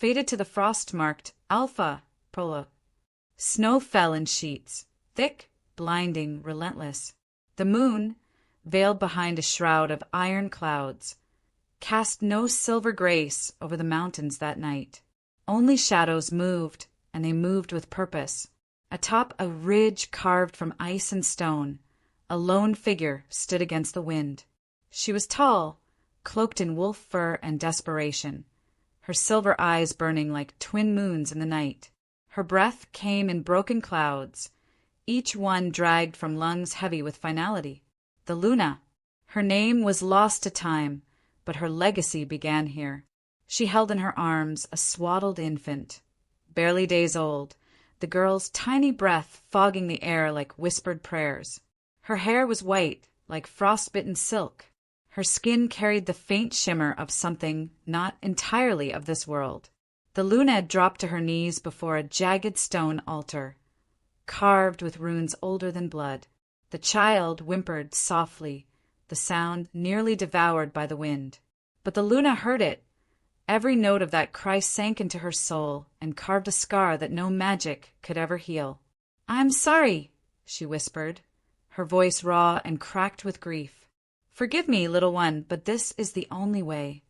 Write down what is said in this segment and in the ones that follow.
faded to the frost-marked Alpha Prolo. Snow fell in sheets, thick, blinding, relentless. The moon, veiled behind a shroud of iron clouds, cast no silver grace over the mountains that night. Only shadows moved, and they moved with purpose. Atop a ridge carved from ice and stone, a lone figure stood against the wind. She was tall, cloaked in wolf fur and desperation, her silver eyes burning like twin moons in the night. Her breath came in broken clouds, each one dragged from lungs heavy with finality. The Luna. Her name was lost to time, but her legacy began here. She held in her arms a swaddled infant, barely days old, the girl's tiny breath fogging the air like whispered prayers. Her hair was white, like frostbitten silk. Her skin carried the faint shimmer of something not entirely of this world. The Luna had dropped to her knees before a jagged stone altar, carved with runes older than blood. The child whimpered softly, the sound nearly devoured by the wind. But the Luna heard it. Every note of that cry sank into her soul and carved a scar that no magic could ever heal. "I'm sorry," she whispered, her voice raw and cracked with grief. "Forgive me, little one, but this is the only way."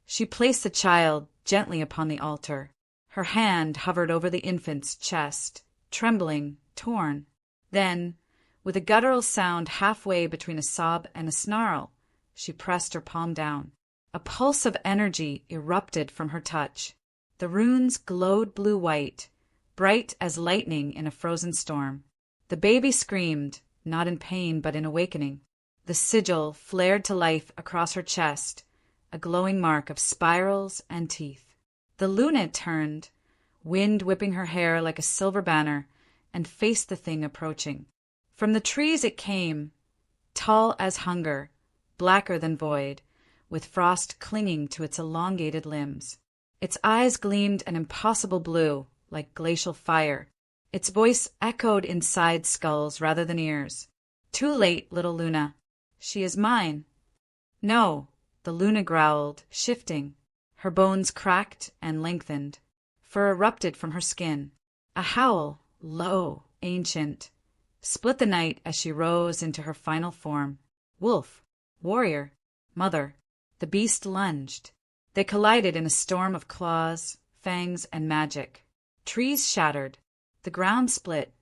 She placed the child gently upon the altar. Her hand hovered over the infant's chest, trembling, torn. Then, with a guttural sound halfway between a sob and a snarl, she pressed her palm down. A pulse of energy erupted from her touch. The runes glowed blue-white, bright as lightning in a frozen storm. The baby screamed, not in pain but in awakening. The sigil flared to life across her chest, a glowing mark of spirals and teeth. The Luna turned, wind whipping her hair like a silver banner, and faced the thing approaching. From the trees it came, tall as hunger, blacker than void, with frost clinging to its elongated limbs. Its eyes gleamed an impossible blue, like glacial fire. Its voice echoed inside skulls rather than ears. "Too late, little Luna. She is mine." "No," the Luna growled, shifting. Her bones cracked and lengthened. Fur erupted from her skin. A howl, low, ancient, split the night as she rose into her final form. Wolf, warrior, mother. The beast lunged. They collided in a storm of claws, fangs, and magic. Trees shattered. The ground split.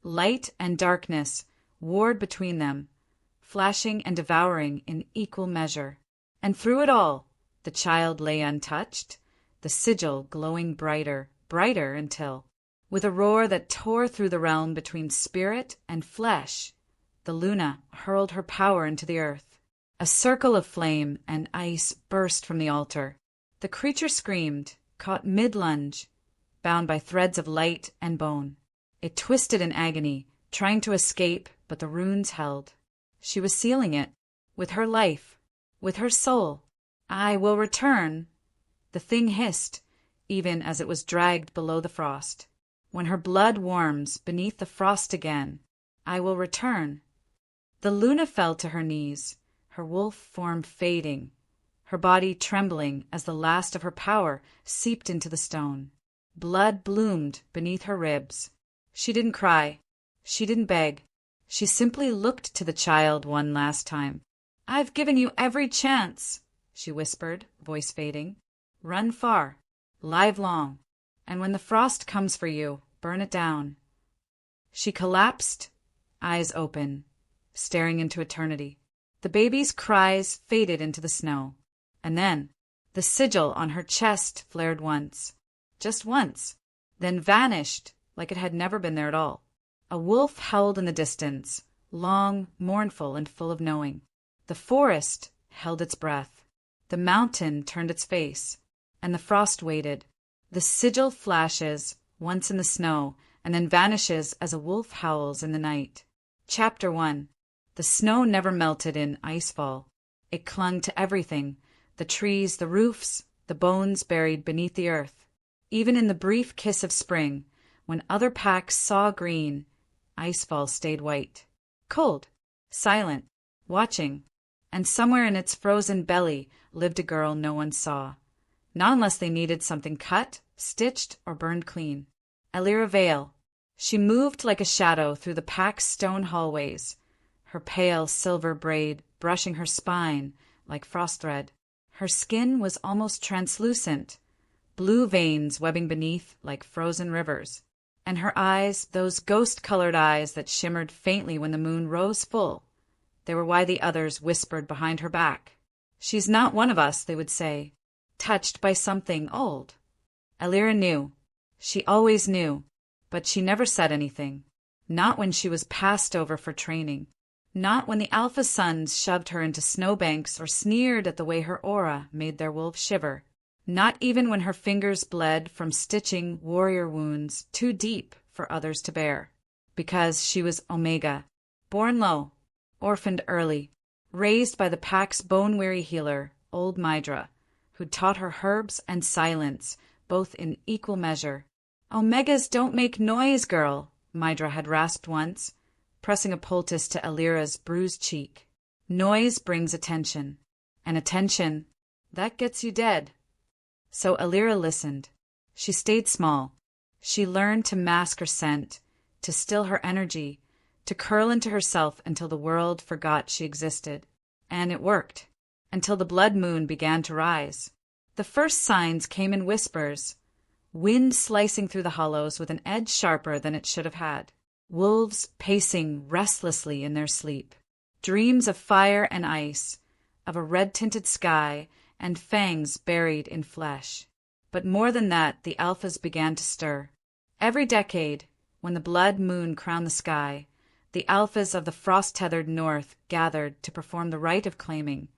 Light and darkness warred between them, flashing and devouring in equal measure. And through it all, the child lay untouched, the sigil glowing brighter, brighter until, with a roar that tore through the realm between spirit and flesh, the Luna hurled her power into the earth. A circle of flame and ice burst from the altar. The creature screamed, caught mid-lunge, bound by threads of light and bone. It twisted in agony, trying to escape, but the runes held. She was sealing it, with her life, with her soul. "I will return," the thing hissed, even as it was dragged below the frost. "When her blood warms beneath the frost again, I will return." The Luna fell to her knees, her wolf form fading, her body trembling as the last of her power seeped into the stone. Blood bloomed beneath her ribs. She didn't cry. She didn't beg. She simply looked to the child one last time. "I've given you every chance," she whispered, voice fading. "Run far, live long, and when the frost comes for you, burn it down." She collapsed, eyes open, staring into eternity. The baby's cries faded into the snow. And then the sigil on her chest flared once, just once, then vanished like it had never been there at all. A wolf howled in the distance, long, mournful, and full of knowing. The forest held its breath. The mountain turned its face, and the frost waited. The sigil flashes, once in the snow, and then vanishes as a wolf howls in the night. Chapter 1. The snow never melted in Icefall. It clung to everything, the trees, the roofs, the bones buried beneath the earth. Even in the brief kiss of spring, when other packs saw green, Icefall stayed white. Cold, silent, watching, and somewhere in its frozen belly lived a girl no one saw. not unless they needed something cut, stitched, or burned clean. Elira Vale. She moved like a shadow through the packed stone hallways, her pale silver braid brushing her spine like frost thread. Her skin was almost translucent, blue veins webbing beneath like frozen rivers. And her eyes, those ghost-colored eyes that shimmered faintly when the moon rose full, they were why the others whispered behind her back. "She's not one of us," they would say, touched by something old. Elira knew. She always knew, but she never said anything. Not when she was passed over for training. Not when the Alpha Sons shoved her into snowbanks or sneered at the way her aura made their wolves shiver. Not even when her fingers bled from stitching warrior wounds too deep for others to bear. Because she was Omega, born low, orphaned early, raised by the pack's bone-weary healer, old Mydra, who'd taught her herbs and silence, both in equal measure. "Omegas don't make noise, girl," Mydra had rasped once, pressing a poultice to Elira's bruised cheek. "Noise brings attention, and attention, that gets you dead." So Elira listened. She stayed small. She learned to mask her scent, to still her energy, to curl into herself until the world forgot she existed. And it worked, until the blood moon began to rise. The first signs came in whispers, wind slicing through the hollows with an edge sharper than it should have had, wolves pacing restlessly in their sleep, dreams of fire and ice, of a red-tinted sky, and fangs buried in flesh. But more than that, the alphas began to stir. Every decade, when the blood moon crowned the sky, the alphas of the frost-tethered north gathered to perform the rite of claiming,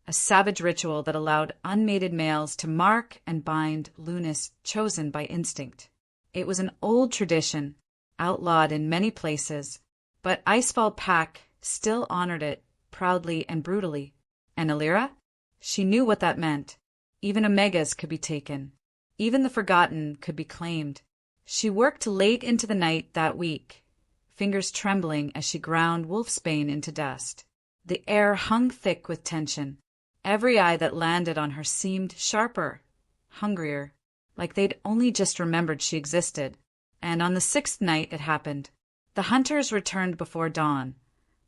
a savage ritual that allowed unmated males to mark and bind Lunas chosen by instinct. It was an old tradition, outlawed in many places, but Icefall Pack still honored it proudly and brutally. And Elira? She knew what that meant. Even Omegas could be taken. Even the forgotten could be claimed. She worked late into the night that week, fingers trembling as she ground wolfsbane into dust. The air hung thick with tension. Every eye that landed on her seemed sharper, hungrier, like they'd only just remembered she existed. And on the 6th night it happened. The hunters returned before dawn,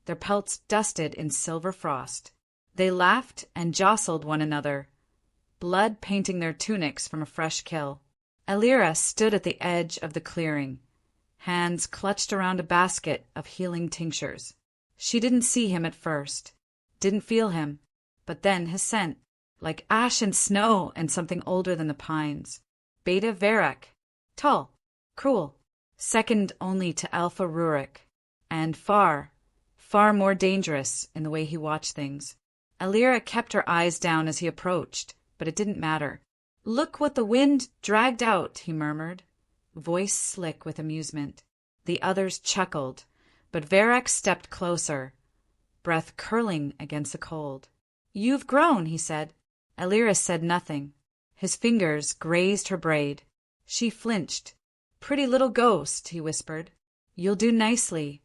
their pelts dusted in silver frost. They laughed and jostled one another, blood painting their tunics from a fresh kill. Elira stood at the edge of the clearing, hands clutched around a basket of healing tinctures. She didn't see him at first, didn't feel him, but then his scent, like ash and snow and something older than the pines. Beta Varak, tall, cruel, second only to Alpha Rurik, and far, far more dangerous in the way he watched things. Elira kept her eyes down as he approached, but it didn't matter. "Look what the wind dragged out," he murmured, voice slick with amusement. The others chuckled, but Varak stepped closer, breath curling against the cold. "You've grown," he said. Elira said nothing. His fingers grazed her braid. She flinched. "Pretty little ghost," he whispered. "You'll do nicely."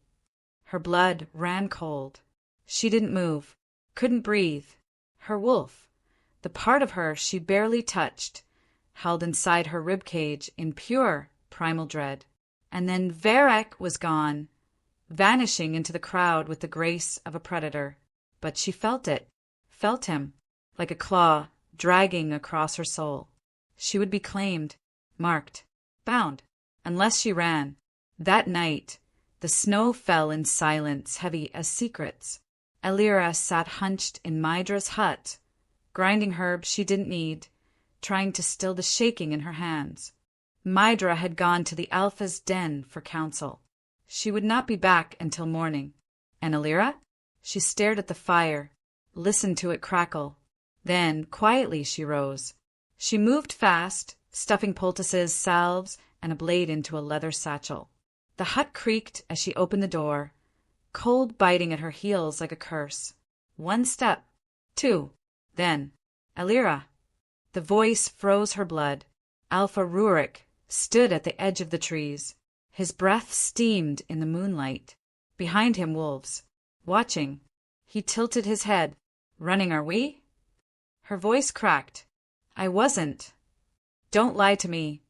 Her blood ran cold. She didn't move, couldn't breathe. Her wolf, the part of her she barely touched, held inside her ribcage in pure primal dread. And then Varak was gone, vanishing into the crowd with the grace of a predator. But she felt it, felt him, like a claw dragging across her soul. She would be claimed, marked, bound, unless she ran. That night, the snow fell in silence heavy as secrets. Elira sat hunched in Mydra's hut, grinding herbs she didn't need, trying to still the shaking in her hands. Mydra had gone to the Alpha's den for counsel. She would not be back until morning. And Elira? She stared at the fire, listened to it crackle. Then, quietly, she rose. She moved fast, stuffing poultices, salves, and a blade into a leather satchel. The hut creaked as she opened the door, cold biting at her heels like a curse. 1 step, 2, then, "Elira." The voice froze her blood. Alpha Rurik stood at the edge of the trees. His breath steamed in the moonlight. Behind him wolves, watching. He tilted his head. "Running are we?" Her voice cracked. I wasn't. Don't lie to me.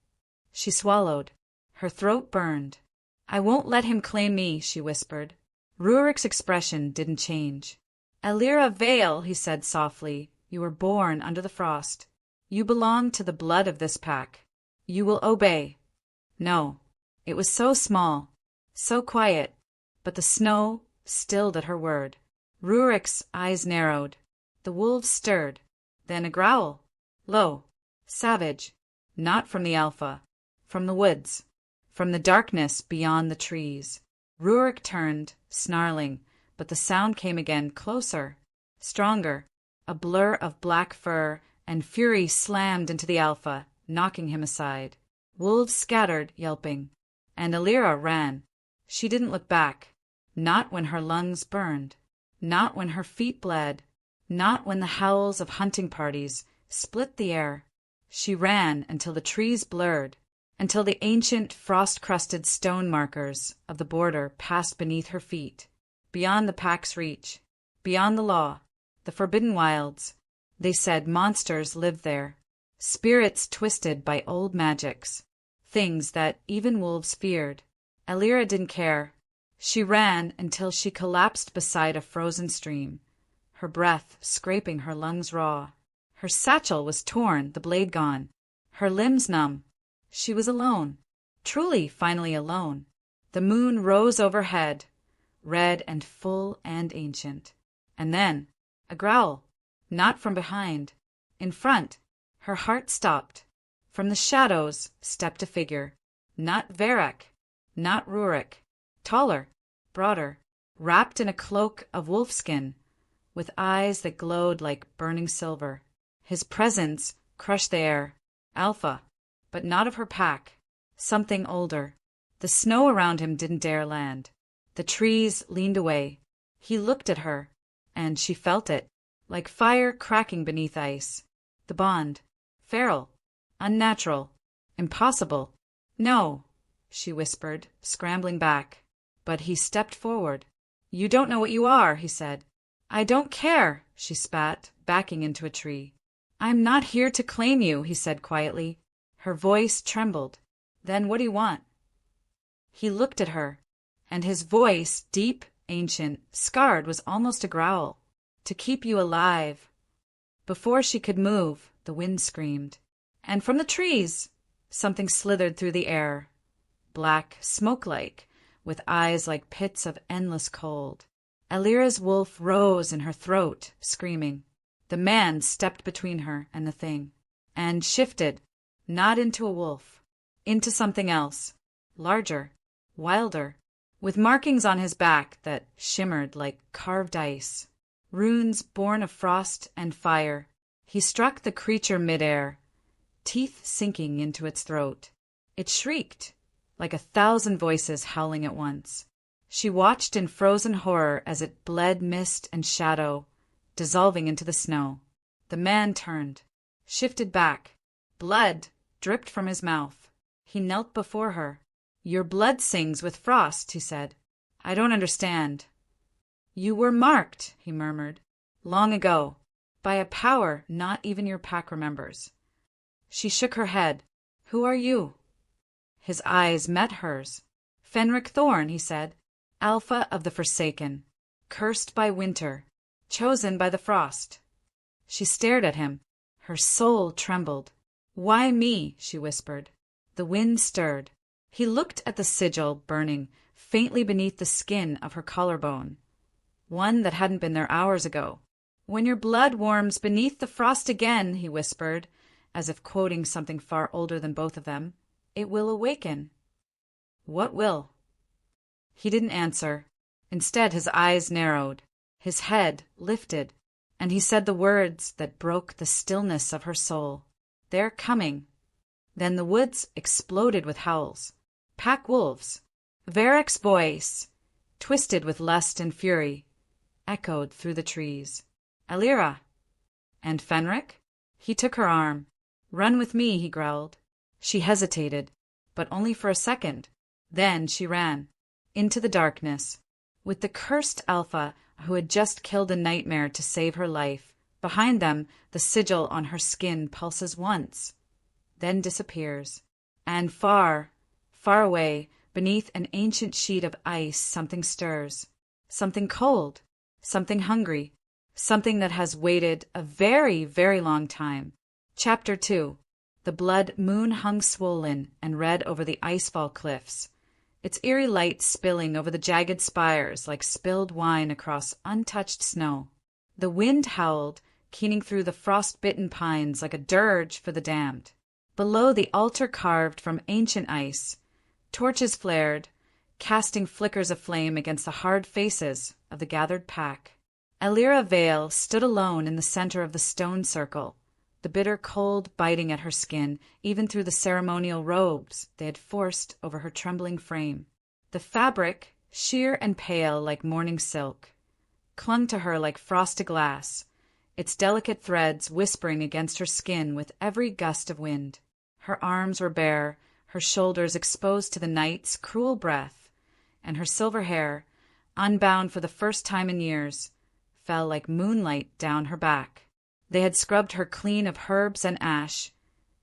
She swallowed. Her throat burned. I won't let him claim me, she whispered. Rurik's expression didn't change. Elira Vale, he said softly, you were born under the frost. You belong to the blood of this pack. You will obey. No. It was so small, so quiet, but the snow stilled at her word. Rurik's eyes narrowed. The wolves stirred. Then a growl. Low. Savage. Not from the alpha. From the woods. From the darkness beyond the trees. Rurik turned, snarling, but the sound came again, closer, stronger. A blur of black fur, and fury slammed into the alpha, knocking him aside. Wolves scattered, yelping. And Elira ran. She didn't look back. Not when her lungs burned. Not when her feet bled. Not when the howls of hunting parties split the air. She ran until the trees blurred, until the ancient frost-crusted stone markers of the border passed beneath her feet, beyond the pack's reach, beyond the law, the forbidden wilds. They said monsters lived there, spirits twisted by old magics, things that even wolves feared. Elira didn't care. She ran until she collapsed beside a frozen stream, her breath scraping her lungs raw. Her satchel was torn, the blade gone, her limbs numb. She was alone, truly finally alone. The moon rose overhead, red and full and ancient. And then, a growl, not from behind. In front, her heart stopped. From the shadows stepped a figure. Not Varek, not Rurik. Taller, broader, wrapped in a cloak of wolfskin, with eyes that glowed like burning silver. His presence crushed the air. Alpha, but not of her pack. Something older. The snow around him didn't dare land. The trees leaned away. He looked at her, and she felt it, like fire cracking beneath ice. The bond. Feral. Unnatural. Impossible. No, she whispered, scrambling back. But he stepped forward. You don't know what you are, he said. I don't care, she spat, backing into a tree. I'm not here to claim you, he said quietly. Her voice trembled. Then what do you want? He looked at her, and his voice, deep, ancient, scarred, was almost a growl. To keep you alive. Before she could move, the wind screamed. And from the trees, something slithered through the air. Black, smoke-like, with eyes like pits of endless cold. Elira's wolf rose in her throat, screaming. The man stepped between her and the thing, and shifted, not into a wolf, into something else, larger, wilder, with markings on his back that shimmered like carved ice, runes born of frost and fire. He struck the creature midair, teeth sinking into its throat. It shrieked, like 1,000 voices howling at once. She watched in frozen horror as it bled mist and shadow, dissolving into the snow. The man turned, shifted back. Blood dripped from his mouth. He knelt before her. Your blood sings with frost, he said. I don't understand. You were marked, he murmured, long ago, by a power not even your pack remembers. She shook her head. Who are you? His eyes met hers. Fenric Thorn, he said, Alpha of the Forsaken, cursed by winter, chosen by the frost. She stared at him. Her soul trembled. Why me? She whispered. The wind stirred. He looked at the sigil burning faintly beneath the skin of her collarbone, one that hadn't been there hours ago. When your blood warms beneath the frost again, he whispered, as if quoting something far older than both of them, it will awaken. What will? He didn't answer. Instead, his eyes narrowed. His head lifted, and he said the words that broke the stillness of her soul. They're coming. Then the woods exploded with howls. Pack wolves. Varek's voice, twisted with lust and fury, echoed through the trees. Elira. And Fenric? He took her arm. Run with me, he growled. She hesitated, but only for a second. Then she ran. Into the darkness. With the cursed Alpha who had just killed a nightmare to save her life, Behind them, the sigil on her skin pulses once, then disappears. And far, far away, beneath an ancient sheet of ice, something stirs. Something cold, something hungry, something that has waited a very, very long time. Chapter 2. The blood moon hung swollen and red over the Icefall cliffs, its eerie light spilling over the jagged spires like spilled wine across untouched snow. The wind howled, keening through the frost-bitten pines like a dirge for the damned. Below the altar carved from ancient ice, torches flared, casting flickers of flame against the hard faces of the gathered pack. Elira Vale stood alone in the center of the stone circle, the bitter cold biting at her skin even through the ceremonial robes they had forced over her trembling frame. The fabric, sheer and pale like morning silk, clung to her like frosted glass, its delicate threads whispering against her skin with every gust of wind. Her arms were bare, her shoulders exposed to the night's cruel breath, and her silver hair, unbound for the first time in years, fell like moonlight down her back. They had scrubbed her clean of herbs and ash,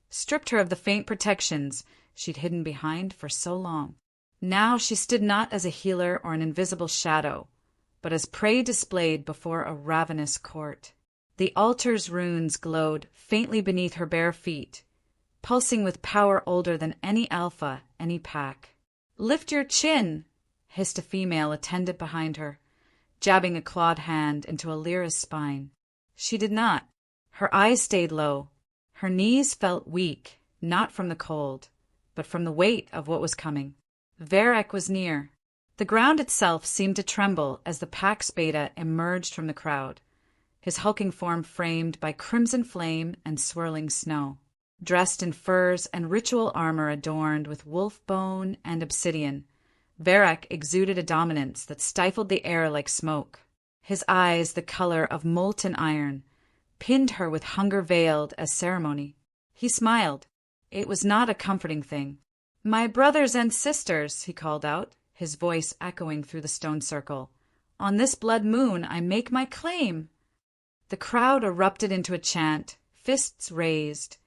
stripped her of the faint protections she'd hidden behind for so long. Now she stood not as a healer or an invisible shadow, but as prey displayed before a ravenous court. The altar's runes glowed faintly beneath her bare feet, pulsing with power older than any alpha, any pack. "Lift your chin," hissed a female attendant behind her, jabbing a clawed hand into Elira's spine. She did not. Her eyes stayed low. Her knees felt weak, not from the cold, but from the weight of what was coming. Varek was near. The ground itself seemed to tremble as the Pax Beta emerged from the crowd, his hulking form framed by crimson flame and swirling snow. Dressed in furs and ritual armor adorned with wolf bone and obsidian, Varek exuded a dominance that stifled the air like smoke. His eyes, the color of molten iron, pinned her with hunger veiled as ceremony. He smiled. It was not a comforting thing. "My brothers and sisters," he called out, his voice echoing through the stone circle, "on this blood moon I make my claim." The crowd erupted into a chant, fists raised,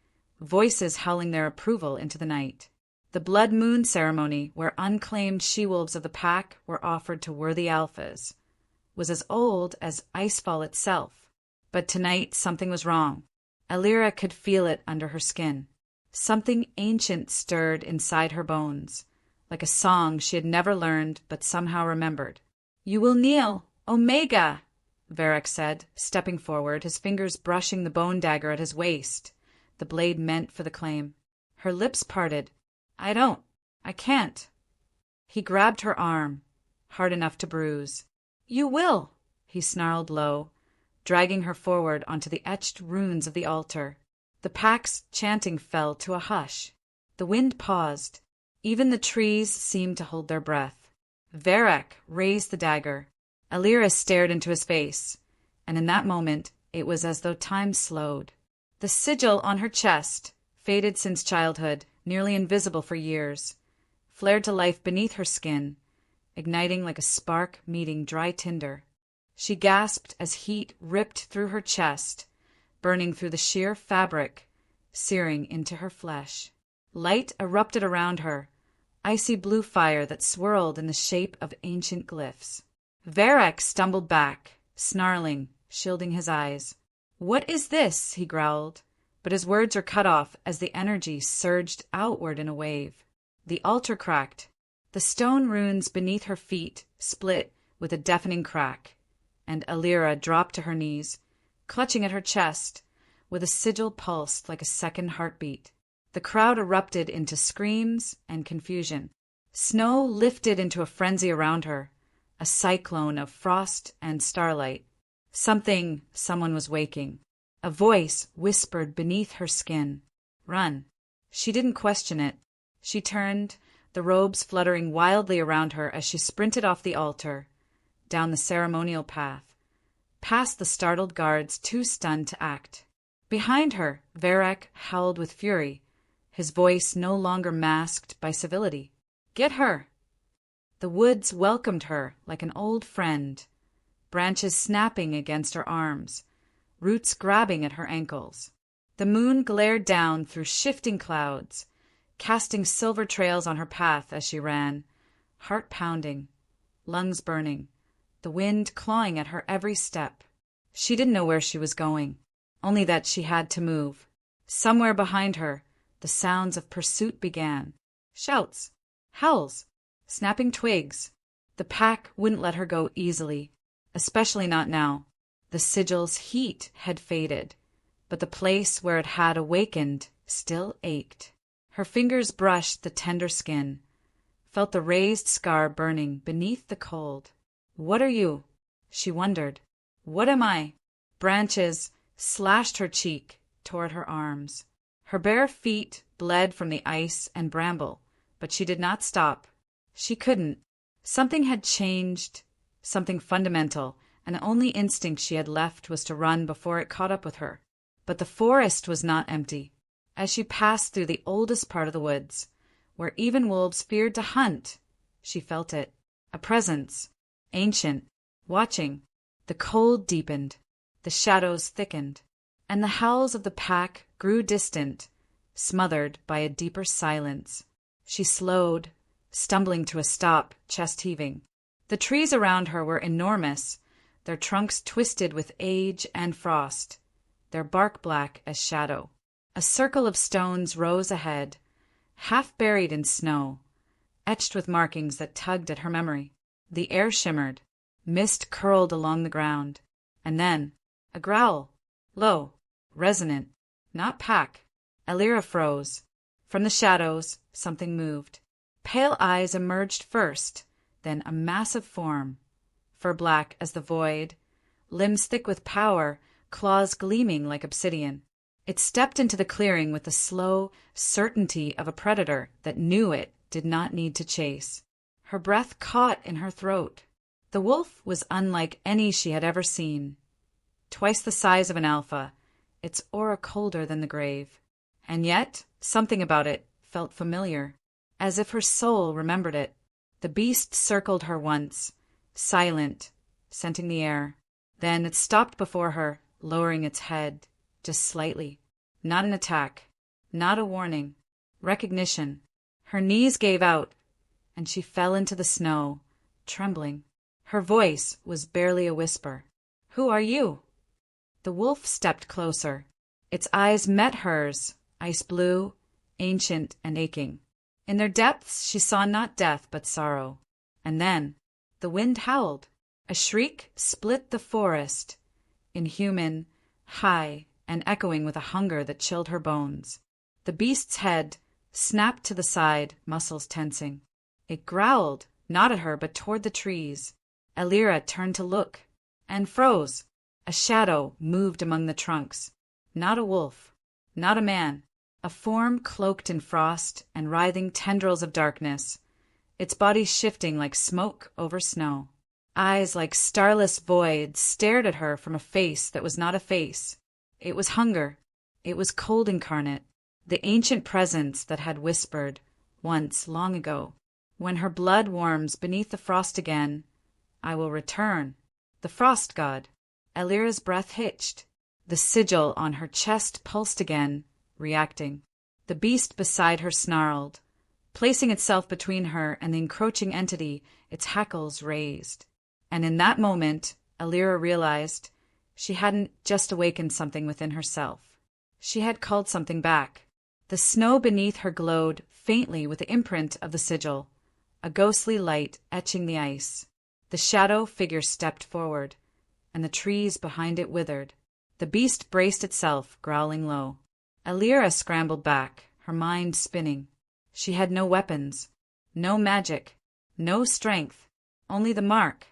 voices howling their approval into the night. The blood moon ceremony, where unclaimed she-wolves of the pack were offered to worthy alphas, was as old as Icefall itself. But tonight something was wrong. Elira could feel it under her skin. Something ancient stirred inside her bones, like a song she had never learned but somehow remembered. "You will kneel, Omega," Varek said, stepping forward, his fingers brushing the bone dagger at his waist, the blade meant for the claim. Her lips parted. I can't." He grabbed her arm, hard enough to bruise. "You will," he snarled low, dragging her forward onto the etched runes of the altar. The pack's chanting fell to a hush. The wind paused. Even the trees seemed to hold their breath. Varek raised the dagger. Elira stared into his face, and in that moment it was as though time slowed. The sigil on her chest, faded since childhood, nearly invisible for years, flared to life beneath her skin, igniting like a spark meeting dry tinder. She gasped as heat ripped through her chest, burning through the sheer fabric, searing into her flesh. Light erupted around her, icy blue fire that swirled in the shape of ancient glyphs. Varek stumbled back, snarling, shielding his eyes. "What is this?" he growled, but his words were cut off as the energy surged outward in a wave. The altar cracked. The stone runes beneath her feet split with a deafening crack, and Elira dropped to her knees, clutching at her chest, with a sigil pulsed like a second heartbeat. The crowd erupted into screams and confusion. Snow lifted into a frenzy around her, a cyclone of frost and starlight. Someone was waking. A voice whispered beneath her skin, "Run." She didn't question it. She turned, the robes fluttering wildly around her as she sprinted off the altar, down the ceremonial path, past the startled guards too stunned to act. Behind her, Varek howled with fury, his voice no longer masked by civility. "Get her!" The woods welcomed her like an old friend, branches snapping against her arms, roots grabbing at her ankles. The moon glared down through shifting clouds, casting silver trails on her path as she ran, heart pounding, lungs burning, the wind clawing at her every step. She didn't know where she was going, only that she had to move. Somewhere behind her, the sounds of pursuit began. Shouts, howls, snapping twigs. The pack wouldn't let her go easily, especially not now. The sigil's heat had faded, but the place where it had awakened still ached. Her fingers brushed the tender skin, felt the raised scar burning beneath the cold. What are you? She wondered. What am I? Branches slashed her cheek, toward her arms. Her bare feet bled from the ice and bramble, but she did not stop. She couldn't. Something had changed, something fundamental, and the only instinct she had left was to run before it caught up with her. But the forest was not empty. As she passed through the oldest part of the woods, where even wolves feared to hunt, she felt it. A presence, ancient, watching. The cold deepened, the shadows thickened, and the howls of the pack grew distant, smothered by a deeper silence. She slowed, stumbling to a stop, chest heaving. The trees around her were enormous, their trunks twisted with age and frost, their bark black as shadow. A circle of stones rose ahead, half buried in snow, etched with markings that tugged at her memory. The air shimmered, mist curled along the ground, and then a growl, low, resonant, not pack. Elira froze. From the shadows, something moved. Pale eyes emerged first, then a massive form, fur black as the void, limbs thick with power, claws gleaming like obsidian. It stepped into the clearing with the slow certainty of a predator that knew it did not need to chase. Her breath caught in her throat. The wolf was unlike any she had ever seen. Twice the size of an alpha, its aura colder than the grave. And yet, something about it felt familiar, as if her soul remembered it. The beast circled her once, silent, scenting the air. Then it stopped before her, lowering its head, just slightly. Not an attack, not a warning. Recognition. Her knees gave out, and she fell into the snow, trembling. Her voice was barely a whisper. "Who are you?" The wolf stepped closer. Its eyes met hers, ice blue, ancient and aching. In their depths she saw not death but sorrow. And then the wind howled. A shriek split the forest, inhuman, high, and echoing with a hunger that chilled her bones. The beast's head snapped to the side, muscles tensing. It growled, not at her but toward the trees. Elira turned to look, and froze. A shadow moved among the trunks. Not a wolf, not a man. A form cloaked in frost and writhing tendrils of darkness, its body shifting like smoke over snow. Eyes like starless voids stared at her from a face that was not a face. It was hunger. It was cold incarnate, the ancient presence that had whispered, once long ago, "When her blood warms beneath the frost again, I will return." The frost god. Elira's breath hitched. The sigil on her chest pulsed again, reacting. The beast beside her snarled. Placing itself between her and the encroaching entity, its hackles raised. And in that moment, Elira realized she hadn't just awakened something within herself. She had called something back. The snow beneath her glowed faintly with the imprint of the sigil, a ghostly light etching the ice. The shadow figure stepped forward, and the trees behind it withered. The beast braced itself, growling low. Elira scrambled back, her mind spinning. She had no weapons, no magic, no strength, only the mark,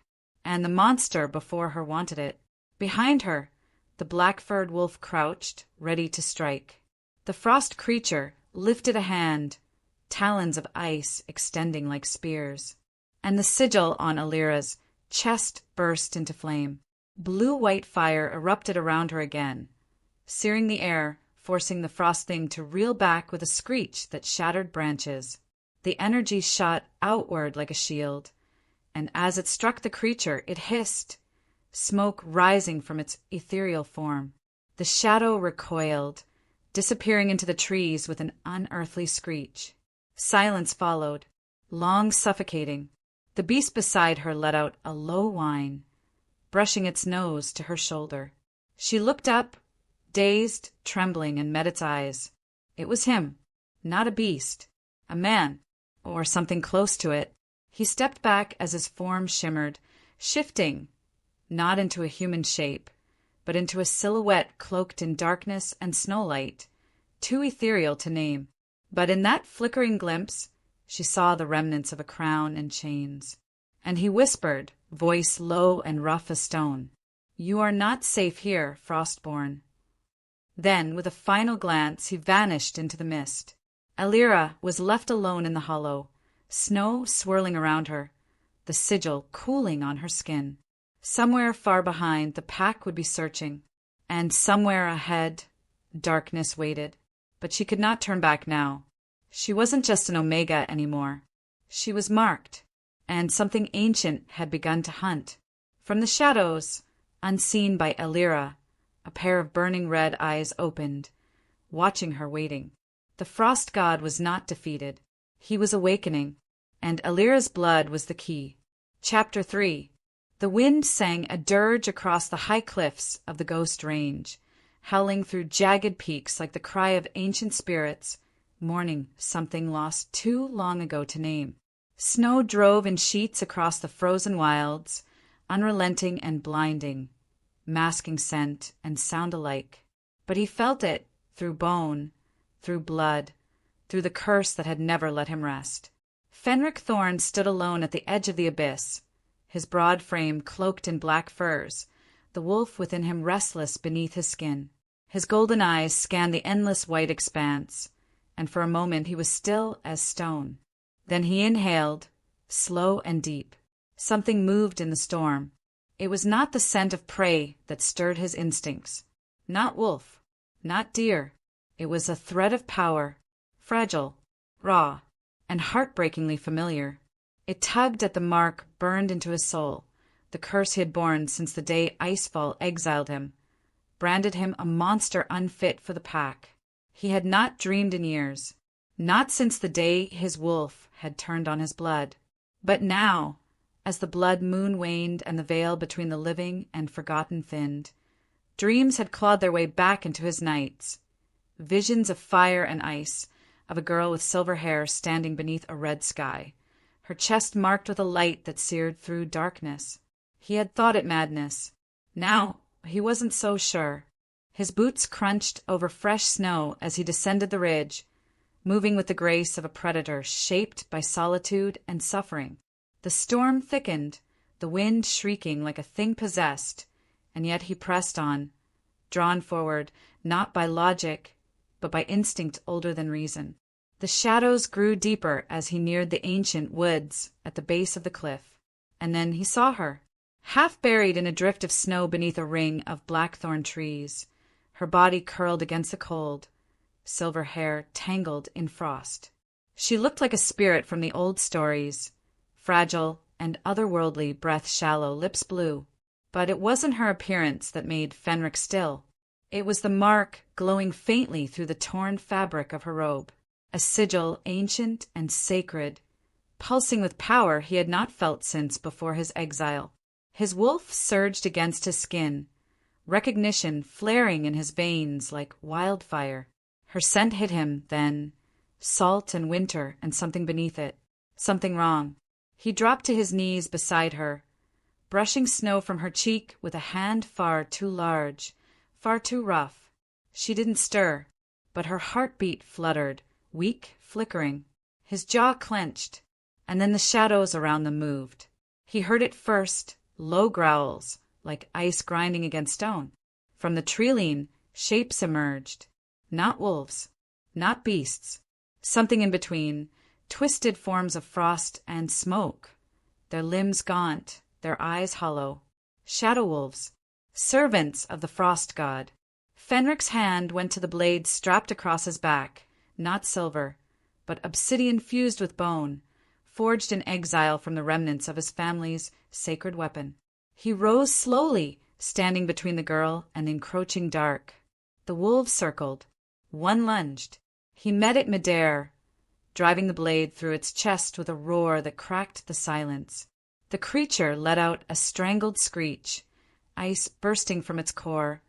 and the monster before her wanted it. Behind her, the black-furred wolf crouched, ready to strike. The frost creature lifted a hand, talons of ice extending like spears. And the sigil on Elira's chest burst into flame. Blue-white fire erupted around her again, searing the air, forcing the frost thing to reel back with a screech that shattered branches. The energy shot outward like a shield, and as it struck the creature, it hissed, smoke rising from its ethereal form. The shadow recoiled, disappearing into the trees with an unearthly screech. Silence followed, long suffocating. The beast beside her let out a low whine, brushing its nose to her shoulder. She looked up, dazed, trembling, and met its eyes. It was him, not a beast, a man, or something close to it. He stepped back as his form shimmered, shifting, not into a human shape, but into a silhouette cloaked in darkness and snowlight, too ethereal to name. But in that flickering glimpse, she saw the remnants of a crown and chains. And he whispered, voice low and rough as stone, "You are not safe here, Frostborn." Then, with a final glance, he vanished into the mist. Elira was left alone in the hollow, snow swirling around her, the sigil cooling on her skin. Somewhere far behind, the pack would be searching, and somewhere ahead, darkness waited. But she could not turn back now. She wasn't just an Omega anymore. She was marked, and something ancient had begun to hunt. From the shadows, unseen by Elira, a pair of burning red eyes opened, watching her waiting. The frost god was not defeated. He was awakening, and Elira's blood was the key. Chapter 3. The wind sang a dirge across the high cliffs of the Ghost Range, howling through jagged peaks like the cry of ancient spirits, mourning something lost too long ago to name. Snow drove in sheets across the frozen wilds, unrelenting and blinding, masking scent and sound alike. But he felt it through bone, through blood, through the curse that had never let him rest. Fenric Thorn stood alone at the edge of the abyss, his broad frame cloaked in black furs, the wolf within him restless beneath his skin. His golden eyes scanned the endless white expanse, and for a moment he was still as stone. Then he inhaled, slow and deep. Something moved in the storm. It was not the scent of prey that stirred his instincts. Not wolf, not deer. It was a thread of power, fragile, raw, and heartbreakingly familiar. It tugged at the mark burned into his soul, the curse he had borne since the day Icefall exiled him, branded him a monster unfit for the pack. He had not dreamed in years, not since the day his wolf had turned on his blood. But now, as the blood moon waned and the veil between the living and forgotten thinned, dreams had clawed their way back into his nights. Visions of fire and ice, of a girl with silver hair standing beneath a red sky, her chest marked with a light that seared through darkness. He had thought it madness. Now he wasn't so sure. His boots crunched over fresh snow as he descended the ridge, moving with the grace of a predator shaped by solitude and suffering. The storm thickened, the wind shrieking like a thing possessed, and yet he pressed on, drawn forward not by logic, but by instinct older than reason. The shadows grew deeper as he neared the ancient woods at the base of the cliff, and then he saw her, half buried in a drift of snow beneath a ring of blackthorn trees, her body curled against the cold, silver hair tangled in frost. She looked like a spirit from the old stories, fragile and otherworldly, breath shallow, lips blue. But it wasn't her appearance that made Fenric still. It was the mark glowing faintly through the torn fabric of her robe, a sigil ancient and sacred, pulsing with power he had not felt since before his exile. His wolf surged against his skin, recognition flaring in his veins like wildfire. Her scent hit him, then, salt and winter and something beneath it, something wrong. He dropped to his knees beside her, brushing snow from her cheek with a hand far too large, far too rough. She didn't stir, but her heartbeat fluttered, weak, flickering. His jaw clenched, and then the shadows around them moved. He heard it first, low growls, like ice grinding against stone. From the treeline, shapes emerged. Not wolves, not beasts. Something in between, twisted forms of frost and smoke, their limbs gaunt, their eyes hollow. Shadow wolves, servants of the frost god. Fenric's hand went to the blade strapped across his back, not silver, but obsidian fused with bone, forged in exile from the remnants of his family's sacred weapon. He rose slowly, standing between the girl and the encroaching dark. The wolves circled. One lunged. He met it midair, driving the blade through its chest with a roar that cracked the silence. The creature let out a strangled screech, ice bursting from its core,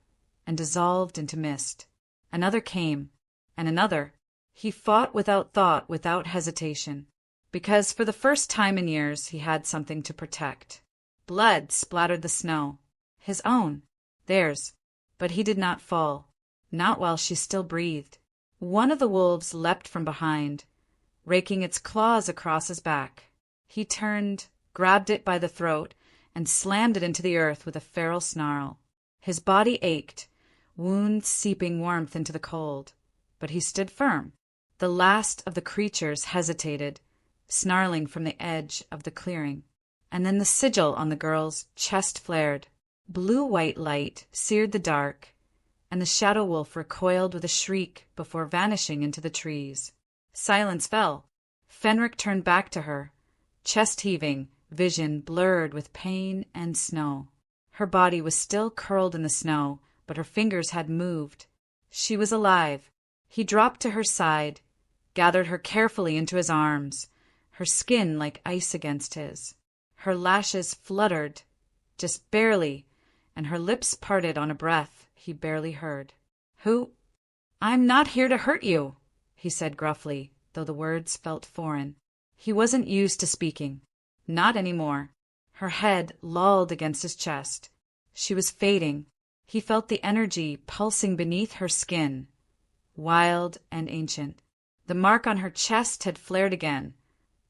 and dissolved into mist. Another came, and another. He fought without thought, without hesitation, because for the first time in years he had something to protect. Blood splattered the snow. His own. Theirs. But he did not fall. Not while she still breathed. One of the wolves leapt from behind, raking its claws across his back. He turned, grabbed it by the throat, and slammed it into the earth with a feral snarl. His body ached, wounds seeping warmth into the cold. But he stood firm. The last of the creatures hesitated, snarling from the edge of the clearing. And then the sigil on the girl's chest flared. Blue-white light seared the dark, and the shadow wolf recoiled with a shriek before vanishing into the trees. Silence fell. Fenric turned back to her, chest heaving, vision blurred with pain and snow. Her body was still curled in the snow, but her fingers had moved. She was alive. He dropped to her side, gathered her carefully into his arms, her skin like ice against his. Her lashes fluttered, just barely, and her lips parted on a breath he barely heard. "Who?" "I'm not here to hurt you," he said gruffly, though the words felt foreign. He wasn't used to speaking. Not anymore. Her head lolled against his chest. She was fading. He felt the energy pulsing beneath her skin, wild and ancient. The mark on her chest had flared again,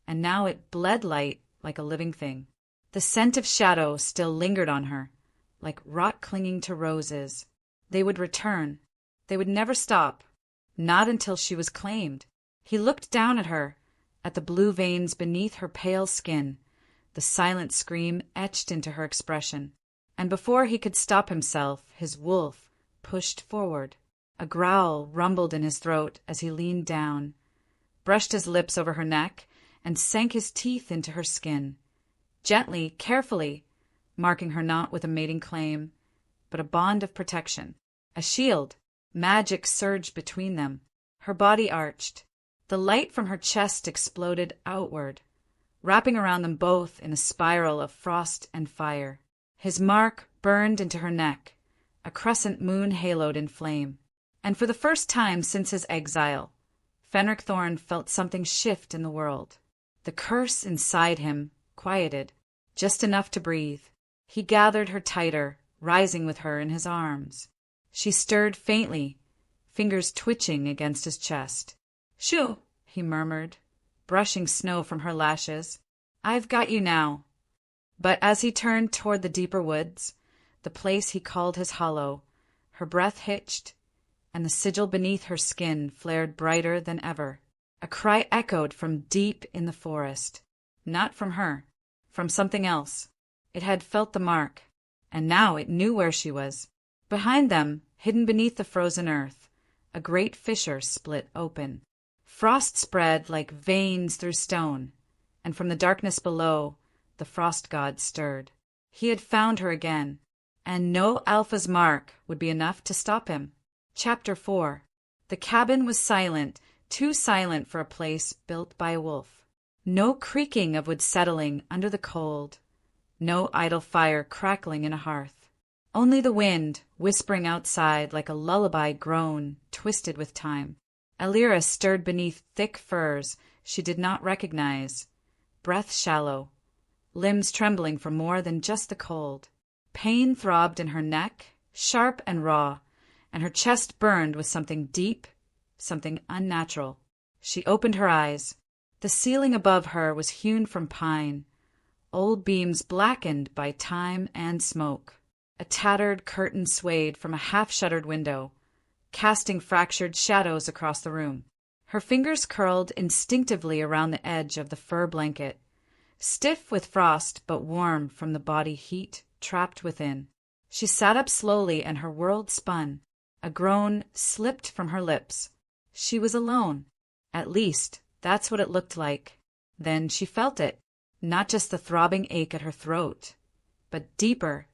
and now it bled light like a living thing. The scent of shadow still lingered on her, like rot clinging to roses. They would return. They would never stop. Not until she was claimed. He looked down at her, at the blue veins beneath her pale skin, the silent scream etched into her expression. And before he could stop himself, his wolf pushed forward. A growl rumbled in his throat as he leaned down, brushed his lips over her neck, and sank his teeth into her skin. Gently, carefully, marking her not with a mating claim, but a bond of protection. A shield. Magic surged between them. Her body arched. The light from her chest exploded outward, wrapping around them both in a spiral of frost and fire. His mark burned into her neck, a crescent moon haloed in flame. And for the first time since his exile, Fenric Thorn felt something shift in the world. The curse inside him quieted, just enough to breathe. He gathered her tighter, rising with her in his arms. She stirred faintly, fingers twitching against his chest. "Shoo," he murmured, brushing snow from her lashes. "I've got you now." But as he turned toward the deeper woods, the place he called his hollow, her breath hitched, and the sigil beneath her skin flared brighter than ever. A cry echoed from deep in the forest. Not from her, from something else. It had felt the mark, and now it knew where she was. Behind them, hidden beneath the frozen earth, a great fissure split open. Frost spread like veins through stone, and from the darkness below, the frost god stirred. He had found her again, and no Alpha's mark would be enough to stop him. Chapter 4. The cabin was silent, too silent for a place built by a wolf. No creaking of wood settling under the cold, no idle fire crackling in a hearth. Only the wind, whispering outside like a lullaby groan, twisted with time. Elira stirred beneath thick furs she did not recognize, breath shallow, limbs trembling for more than just the cold. Pain throbbed in her neck, sharp and raw, and her chest burned with something deep, something unnatural. She opened her eyes. The ceiling above her was hewn from pine, old beams blackened by time and smoke. A tattered curtain swayed from a half-shuttered window, casting fractured shadows across the room. Her fingers curled instinctively around the edge of the fur blanket, stiff with frost but warm from the body heat trapped within. She sat up slowly and her world spun. A groan slipped from her lips. She was alone. At least, that's what it looked like. Then she felt it. Not just the throbbing ache at her throat. but deeper,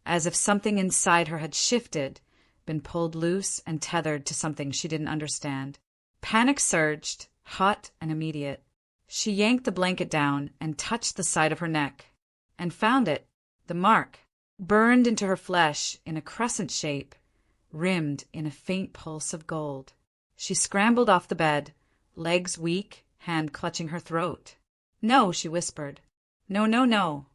as if something inside her had shifted, been pulled loose and tethered to something she didn't understand. Panic surged, hot and immediate. She yanked the blanket down and touched the side of her neck, and found it, the mark, burned into her flesh in a crescent shape, rimmed in a faint pulse of gold. She scrambled off the bed, legs weak, hand clutching her throat. "No," she whispered. "No, no, no."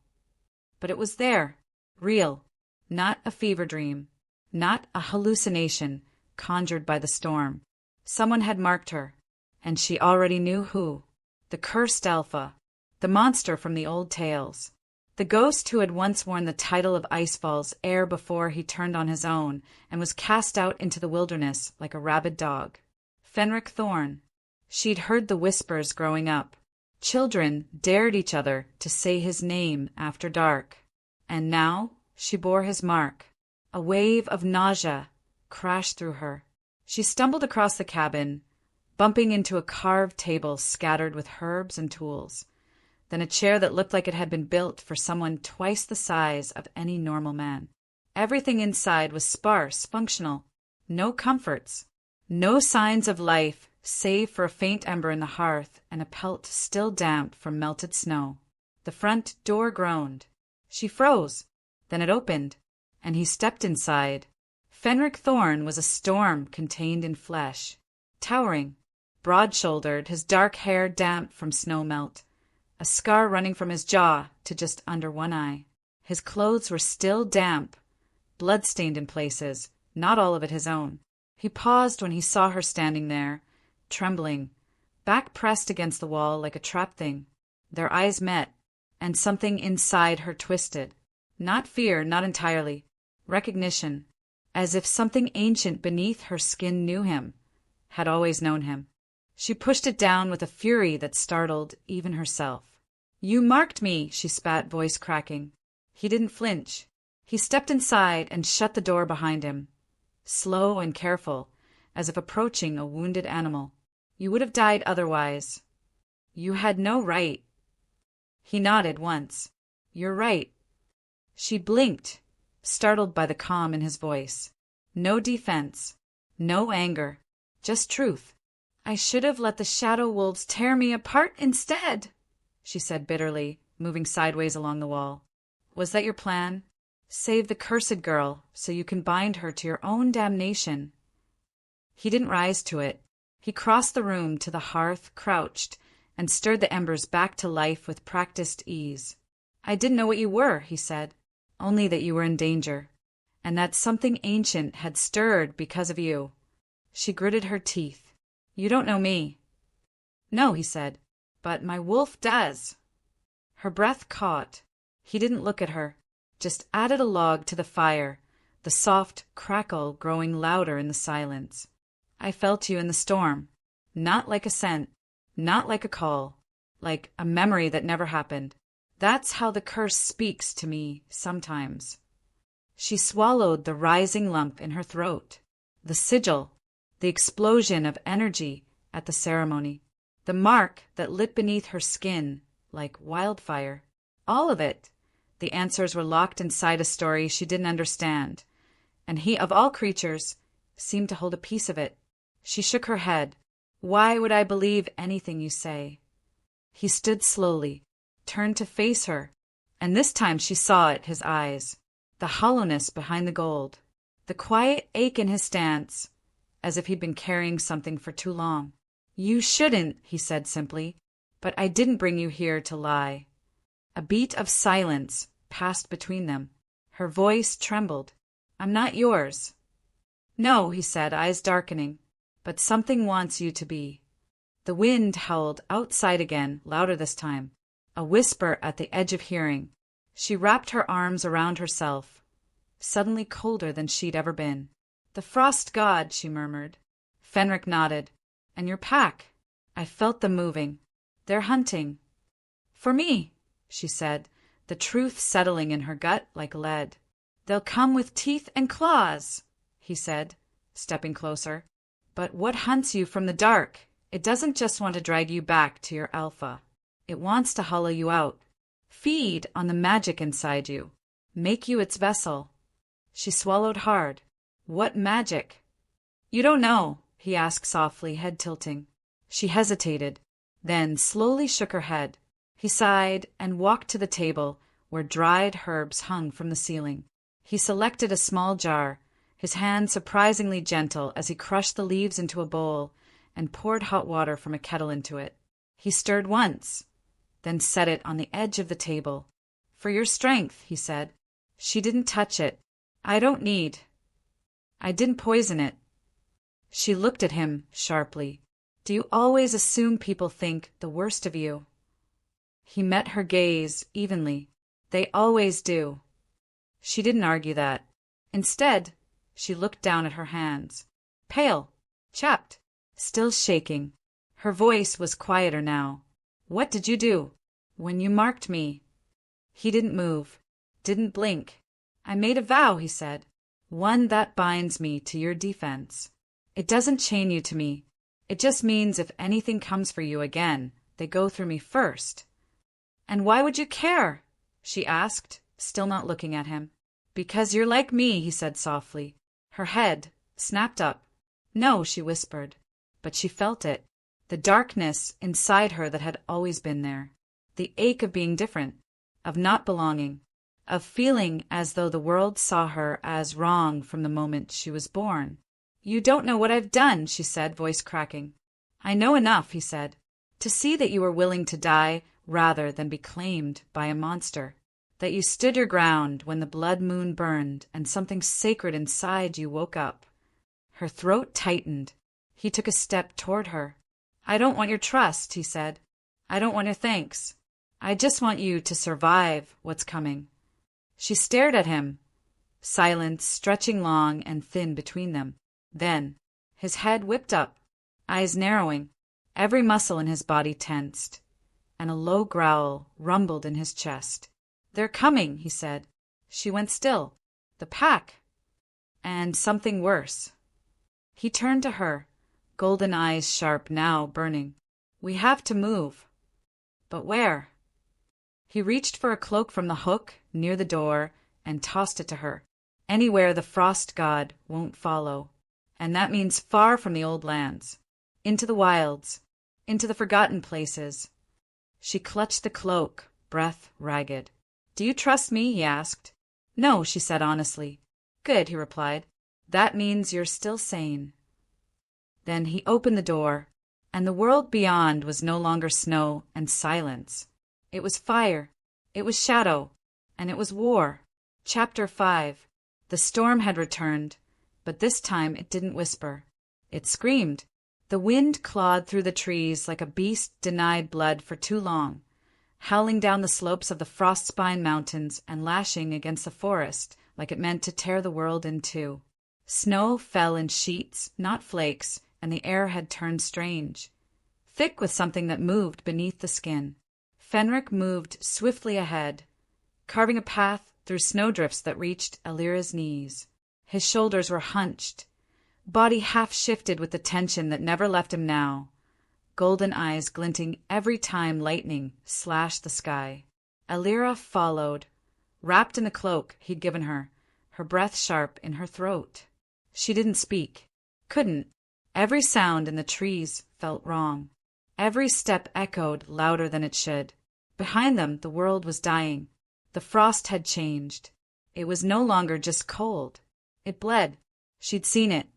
But it was there, real, not a fever dream, not a hallucination conjured by the storm. Someone had marked her, and she already knew who. The cursed Alpha, the monster from the old tales, the ghost who had once worn the title of Icefall's heir before he turned on his own and was cast out into the wilderness like a rabid dog. Fenric Thorn. She'd heard the whispers growing up. Children dared each other to say his name after dark. And now she bore his mark. A wave of nausea crashed through her. She stumbled across the cabin, bumping into a carved table scattered with herbs and tools, then a chair that looked like it had been built for someone twice the size of any normal man. Everything inside was sparse, functional. No comforts, no signs of life save for a faint ember in the hearth and a pelt still damp from melted snow. The front door groaned. She froze. Then it opened, and he stepped inside. Fenric Thorn was a storm contained in flesh, towering, broad-shouldered, his dark hair damp from snow melt, a scar running from his jaw to just under one eye. His clothes were still damp, blood-stained in places, not all of it his own. He paused when he saw her standing there, trembling, back pressed against the wall like a trapped thing. Their eyes met, and something inside her twisted. Not fear, not entirely. Recognition, as if something ancient beneath her skin knew him, had always known him. She pushed it down with a fury that startled even herself. "You marked me," she spat, voice cracking. He didn't flinch. He stepped inside and shut the door behind him, slow and careful, as if approaching a wounded animal. "You would have died otherwise. You had no right." He nodded once. "You're right." She blinked, startled by the calm in his voice. No defense, no anger, just truth. "I should have let the shadow wolves tear me apart instead," she said bitterly, moving sideways along the wall. "Was that your plan? Save the cursed girl so you can bind her to your own damnation?" He didn't rise to it. He crossed the room to the hearth, crouched, and stirred the embers back to life with practiced ease. "I didn't know what you were," he said. "Only that you were in danger, and that something ancient had stirred because of you." She gritted her teeth. "You don't know me." "No," he said, "but my wolf does." Her breath caught. He didn't look at her, just added a log to the fire, the soft crackle growing louder in the silence. "I felt you in the storm, not like a scent, not like a call, like a memory that never happened. That's how the curse speaks to me sometimes." She swallowed the rising lump in her throat, the sigil, the explosion of energy at the ceremony, the mark that lit beneath her skin like wildfire. All of it. The answers were locked inside a story she didn't understand, and he, of all creatures, seemed to hold a piece of it. She shook her head. "Why would I believe anything you say?" He stood slowly, turned to face her, and this time she saw it, his eyes, the hollowness behind the gold, the quiet ache in his stance, as if he'd been carrying something for too long. "You shouldn't," he said simply, "but I didn't bring you here to lie." A beat of silence passed between them. Her voice trembled. "I'm not yours." "No," he said, eyes darkening, "but something wants you to be." The wind howled outside again, louder this time, a whisper at the edge of hearing. She wrapped her arms around herself, suddenly colder than she'd ever been. "The frost god," she murmured. Fenric nodded. "And your pack?" "I felt them moving. They're hunting." "For me," she said, the truth settling in her gut like lead. "They'll come with teeth and claws," he said, stepping closer. "But what hunts you from the dark? It doesn't just want to drag you back to your alpha. It wants to hollow you out, feed on the magic inside you, Make you its vessel. She swallowed hard. What magic? You don't know, he asked softly, head tilting. She hesitated, then slowly shook her head. He sighed and walked to the table where dried herbs hung from the ceiling. He selected a small jar, his hand surprisingly gentle as he crushed the leaves into a bowl and poured hot water from a kettle into it. He stirred once, then set it on the edge of the table. For your strength, he said. She didn't touch it. I didn't poison it. She looked at him sharply. Do you always assume people think the worst of you? He met her gaze evenly. They always do. She didn't argue that. Instead, she looked down at her hands. Pale, chapped, still shaking. Her voice was quieter now. What did you do? When you marked me. He didn't move, didn't blink. I made a vow, he said. One that binds me to your defense. It doesn't chain you to me. It just means if anything comes for you again, they go through me first. And why would you care? She asked, still not looking at him. Because you're like me, he said softly. Her head snapped up. No, she whispered. But she felt it. The darkness inside her that had always been there. The ache of being different, of not belonging, of feeling as though the world saw her as wrong from the moment she was born. You don't know what I've done, she said, voice cracking. I know enough, he said, to see that you were willing to die rather than be claimed by a monster, that you stood your ground when the blood moon burned and something sacred inside you woke up. Her throat tightened. He took a step toward her. I don't want your trust, he said. I don't want your thanks. I just want you to survive what's coming. She stared at him, silence stretching long and thin between them. Then, his head whipped up, eyes narrowing, every muscle in his body tensed, and a low growl rumbled in his chest. They're coming, he said. She went still. The pack. And something worse. He turned to her, golden eyes sharp now, burning. We have to move. But where? He reached for a cloak from the hook near the door and tossed it to her. Anywhere the frost god won't follow. And that means far from the old lands. Into the wilds. Into the forgotten places. She clutched the cloak, breath ragged. Do you trust me? He asked. No, she said honestly. Good, he replied. That means you're still sane. Then he opened the door, and the world beyond was no longer snow and silence. It was fire, it was shadow, and it was war. Chapter 5. The storm had returned, but this time it didn't whisper. It screamed. The wind clawed through the trees like a beast denied blood for too long, howling down the slopes of the frost-spine mountains and lashing against the forest like it meant to tear the world in two. Snow fell in sheets, not flakes, and the air had turned strange, thick with something that moved beneath the skin. Fenric moved swiftly ahead, carving a path through snowdrifts that reached Elira's knees. His shoulders were hunched, body half-shifted with the tension that never left him now, golden eyes glinting every time lightning slashed the sky. Elira followed, wrapped in the cloak he'd given her, her breath sharp in her throat. She didn't speak, couldn't. Every sound in the trees felt wrong. Every step echoed louder than it should. Behind them, the world was dying. The frost had changed. It was no longer just cold. It bled. She'd seen it,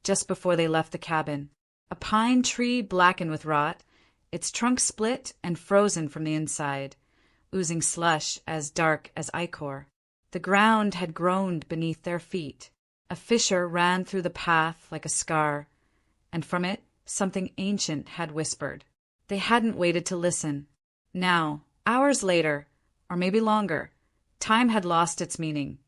just before they left the cabin. A pine tree blackened with rot, its trunk split and frozen from the inside, oozing slush as dark as ichor. The ground had groaned beneath their feet. A fissure ran through the path like a scar, and from it something ancient had whispered. They hadn't waited to listen. Now, hours later, or maybe longer, time had lost its meaning.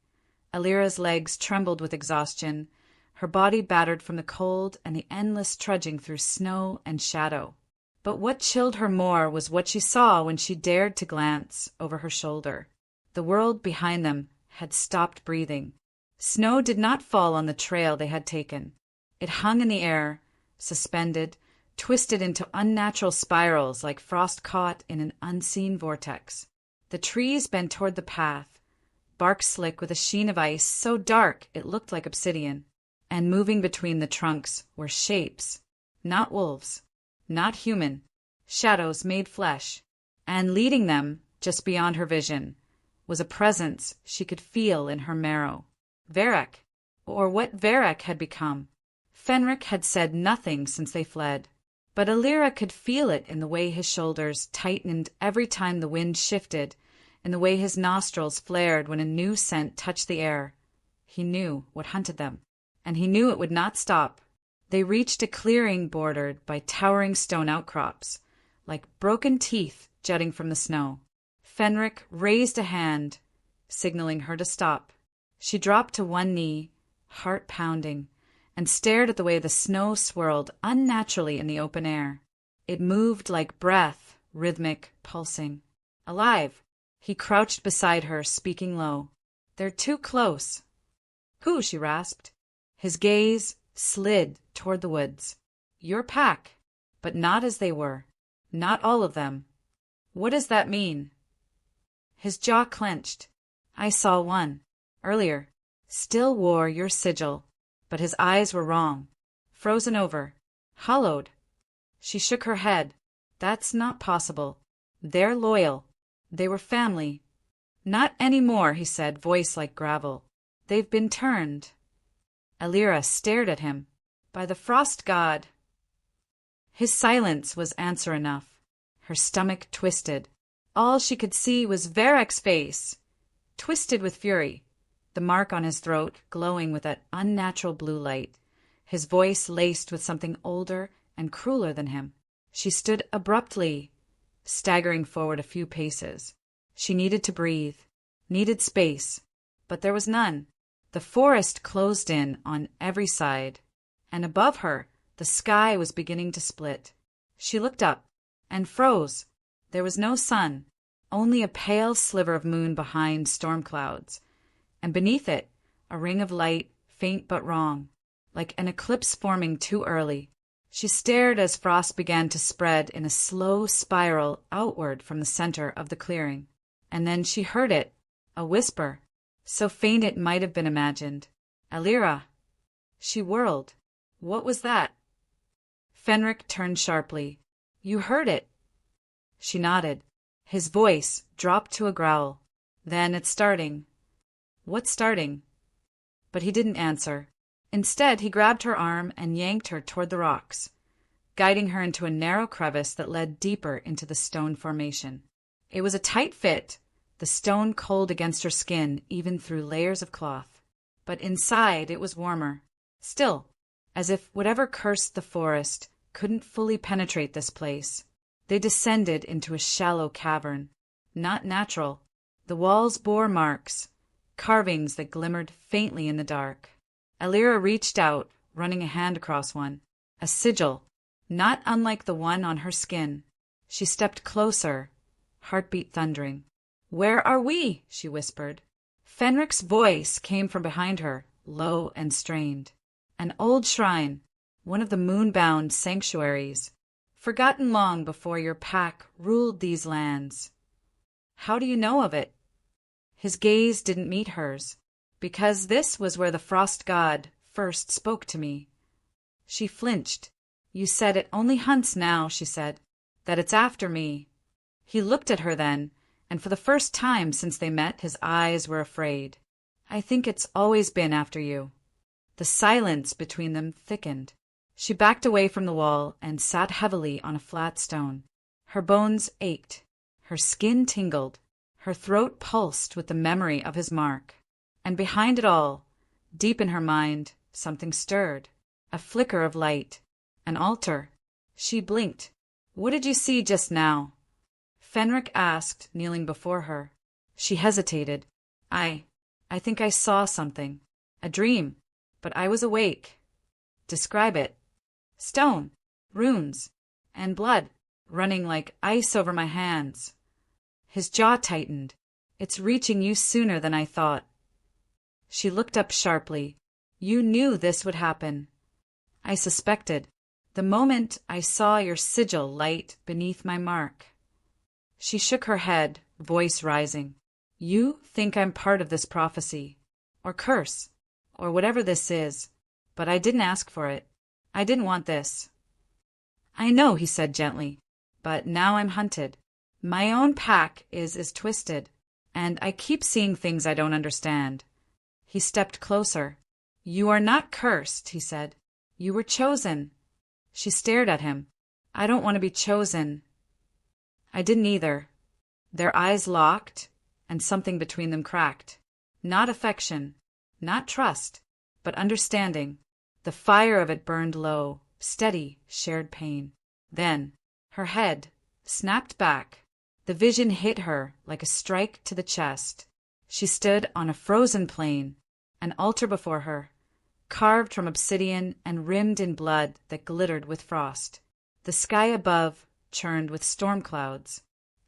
Elira's legs trembled with exhaustion, her body battered from the cold and the endless trudging through snow and shadow. But what chilled her more was what she saw when she dared to glance over her shoulder. The world behind them had stopped breathing. Snow did not fall on the trail they had taken. It hung in the air, suspended, twisted into unnatural spirals like frost caught in an unseen vortex. The trees bent toward the path, bark slick with a sheen of ice so dark it looked like obsidian. And moving between the trunks were shapes, not wolves, not human, shadows made flesh. And leading them, just beyond her vision, was a presence she could feel in her marrow. Varric, or what Varric had become. Fenric had said nothing since they fled, but Elira could feel it in the way his shoulders tightened every time the wind shifted, in the way his nostrils flared when a new scent touched the air. He knew what hunted them, and he knew it would not stop. They reached a clearing bordered by towering stone outcrops, like broken teeth jutting from the snow. Fenric raised a hand, signaling her to stop. She dropped to one knee, heart pounding, and stared at the way the snow swirled unnaturally in the open air. It moved like breath, rhythmic, pulsing. Alive! He crouched beside her, speaking low. They're too close. Who? She rasped. His gaze slid toward the woods. Your pack, but not as they were. Not all of them. What does that mean? His jaw clenched. I saw one, earlier. Still wore your sigil, but his eyes were wrong. Frozen over. Hollowed. She shook her head. That's not possible. They're loyal. They were family. Not anymore, he said, voice like gravel. They've been turned. Elira stared at him. By the frost god. His silence was answer enough. Her stomach twisted. All she could see was Varric's face, twisted with fury, the mark on his throat glowing with that unnatural blue light, his voice laced with something older and crueler than him. She stood abruptly, staggering forward a few paces. She needed to breathe, needed space, but there was none. The forest closed in on every side, and above her the sky was beginning to split. She looked up and froze. There was no sun, only a pale sliver of moon behind storm clouds, and beneath it a ring of light, faint but wrong, like an eclipse forming too early. She stared as frost began to spread in a slow spiral outward from the center of the clearing. And then she heard it, a whisper, so faint it might have been imagined. Elira. She whirled. What was that? Fenric turned sharply. You heard it. She nodded. His voice dropped to a growl. Then it's starting. What's starting? But he didn't answer. Instead, he grabbed her arm and yanked her toward the rocks, guiding her into a narrow crevice that led deeper into the stone formation. It was a tight fit, the stone cold against her skin even through layers of cloth. But inside it was warmer. Still, as if whatever cursed the forest couldn't fully penetrate this place. They descended into a shallow cavern. Not natural. The walls bore marks, carvings that glimmered faintly in the dark. Elira reached out, running a hand across one. A sigil, not unlike the one on her skin. She stepped closer, heartbeat thundering. Where are we? She whispered. Fenric's voice came from behind her, low and strained. An old shrine, one of the moon-bound sanctuaries, forgotten long before your pack ruled these lands. How do you know of it? His gaze didn't meet hers, because this was where the frost god first spoke to me. She flinched. You said it only hunts now, she said, that it's after me. He looked at her then, and for the first time since they met his eyes were afraid. I think it's always been after you. The silence between them thickened. She backed away from the wall and sat heavily on a flat stone. Her bones ached. Her skin tingled. Her throat pulsed with the memory of his mark. And behind it all, deep in her mind, something stirred. A flicker of light. An altar. She blinked. What did you see just now? Fenric asked, kneeling before her. She hesitated. I think I saw something. A dream. But I was awake. Describe it. Stone, runes, and blood, running like ice over my hands. His jaw tightened. It's reaching you sooner than I thought. She looked up sharply. You knew this would happen. I suspected. The moment I saw your sigil light beneath my mark. She shook her head, voice rising. You think I'm part of this prophecy, or curse, or whatever this is, but I didn't ask for it. I didn't want this. I know, he said gently, but now I'm hunted. My own pack is twisted, and I keep seeing things I don't understand. He stepped closer. You are not cursed, he said. You were chosen. She stared at him. I don't want to be chosen. I didn't either. Their eyes locked, and something between them cracked. Not affection, not trust, but understanding. The fire of it burned low, steady, shared pain. Then, her head snapped back. The vision hit her like a strike to the chest. She stood on a frozen plain, an altar before her, carved from obsidian and rimmed in blood that glittered with frost. The sky above churned with storm clouds,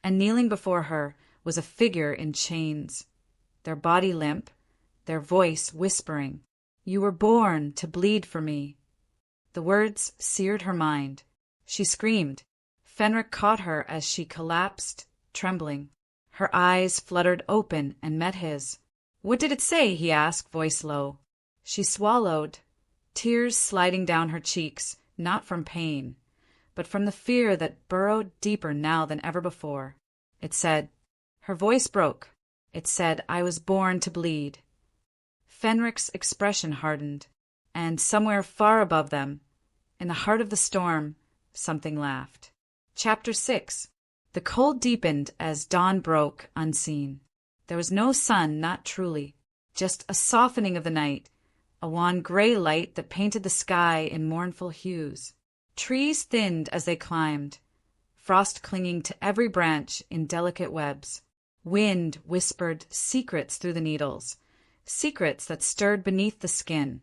and kneeling before her was a figure in chains, their body limp, their voice whispering, "You were born to bleed for me." The words seared her mind. She screamed. Fenric caught her as she collapsed, trembling. Her eyes fluttered open and met his. "What did it say?" he asked, voice low. She swallowed, tears sliding down her cheeks, not from pain, but from the fear that burrowed deeper now than ever before. It said, her voice broke. It said, "I was born to bleed." Fenric's expression hardened, and somewhere far above them, in the heart of the storm, something laughed. Chapter 6. The cold deepened as dawn broke unseen. There was no sun, not truly, just a softening of the night, a wan gray light that painted the sky in mournful hues. Trees thinned as they climbed, frost clinging to every branch in delicate webs. Wind whispered secrets through the needles, secrets that stirred beneath the skin,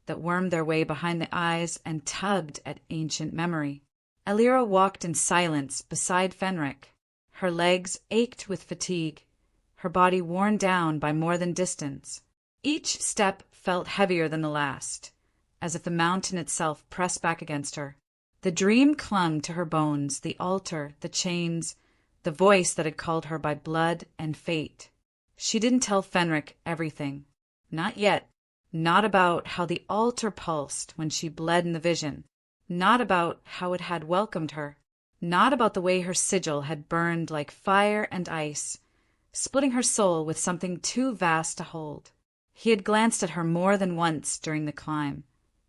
that wormed their way behind the eyes and tugged at ancient memory. Elira walked in silence beside Fenric. Her legs ached with fatigue, her body worn down by more than distance. Each step felt heavier than the last, as if the mountain itself pressed back against her. The dream clung to her bones, the altar, the chains, the voice that had called her by blood and fate. She didn't tell Fenric everything. Not yet. Not about how the altar pulsed when she bled in the vision. Not about how it had welcomed her. Not about the way her sigil had burned like fire and ice, splitting her soul with something too vast to hold. He had glanced at her more than once during the climb,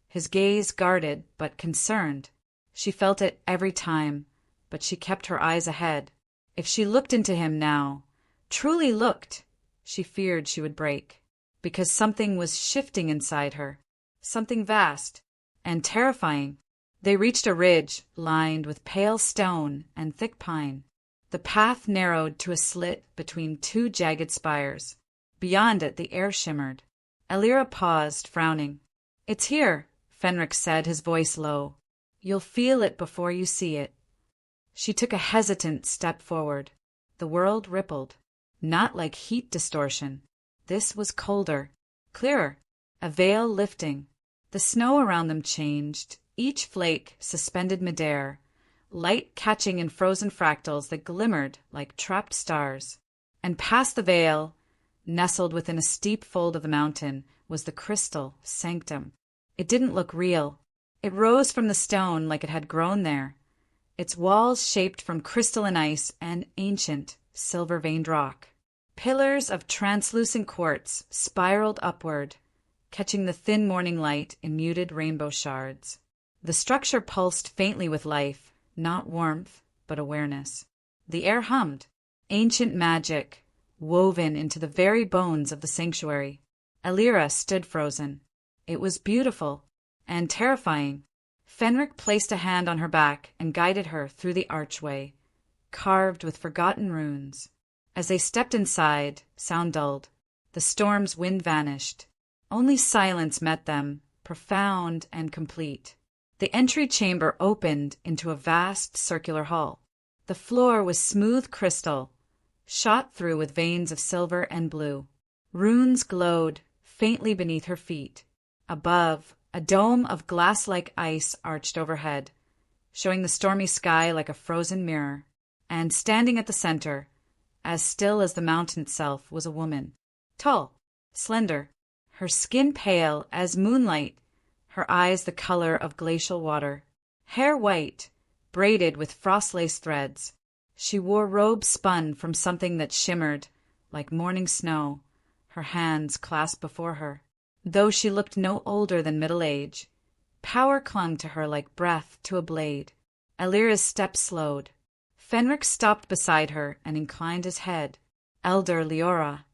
his gaze guarded but concerned. She felt it every time, but she kept her eyes ahead. If she looked into him now, truly looked, she feared she would break, because something was shifting inside her, something vast and terrifying. They reached a ridge lined with pale stone and thick pine. The path narrowed to a slit between two jagged spires. Beyond it the air shimmered. Elira paused, frowning. "It's here," Fenric said, his voice low. "You'll feel it before you see it." She took a hesitant step forward. The world rippled. Not like heat distortion. This was colder, clearer, a veil lifting. The snow around them changed, each flake suspended midair, light catching in frozen fractals that glimmered like trapped stars. And past the veil, nestled within a steep fold of the mountain, was the crystal sanctum. It didn't look real. It rose from the stone like it had grown there, its walls shaped from crystalline ice and ancient, silver-veined rock. Pillars of translucent quartz spiraled upward, catching the thin morning light in muted rainbow shards. The structure pulsed faintly with life, not warmth, but awareness. The air hummed, ancient magic, woven into the very bones of the sanctuary. Elira stood frozen. It was beautiful and terrifying. Fenric placed a hand on her back and guided her through the archway, carved with forgotten runes. As they stepped inside, sound dulled. The storm's wind vanished. Only silence met them, profound and complete. The entry chamber opened into a vast circular hall. The floor was smooth crystal, shot through with veins of silver and blue. Runes glowed faintly beneath her feet. Above, a dome of glass-like ice arched overhead, showing the stormy sky like a frozen mirror. And standing at the center, as still as the mountain itself, was a woman. Tall, slender, her skin pale as moonlight, her eyes the color of glacial water, hair white, braided with frost-lace threads. She wore robes spun from something that shimmered like morning snow, her hands clasped before her. Though she looked no older than middle age, power clung to her like breath to a blade. Elira's step slowed. Fenric stopped beside her and inclined his head. Elder Leora.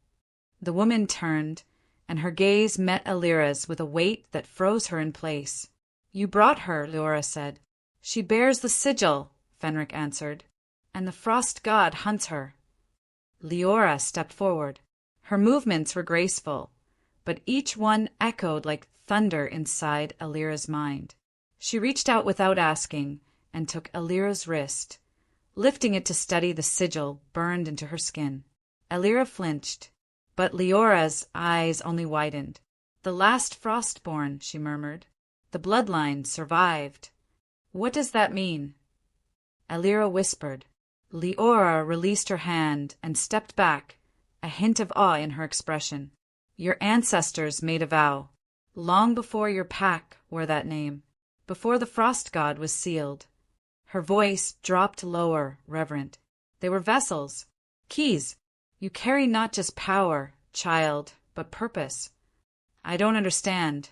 The woman turned, and her gaze met Elira's with a weight that froze her in place. You brought her, Leora said. She bears the sigil, Fenric answered, and the frost god hunts her. Leora stepped forward. Her movements were graceful, but each one echoed like thunder inside Elira's mind. She reached out without asking and took Elira's wrist, lifting it to study the sigil burned into her skin. Elira flinched, but Leora's eyes only widened. The last Frostborn, she murmured. The bloodline survived. What does that mean? Elira whispered. Leora released her hand and stepped back, a hint of awe in her expression. Your ancestors made a vow, long before your pack wore that name, before the frost god was sealed. Her voice dropped lower, reverent. They were vessels, keys. You carry not just power, child, but purpose. I don't understand.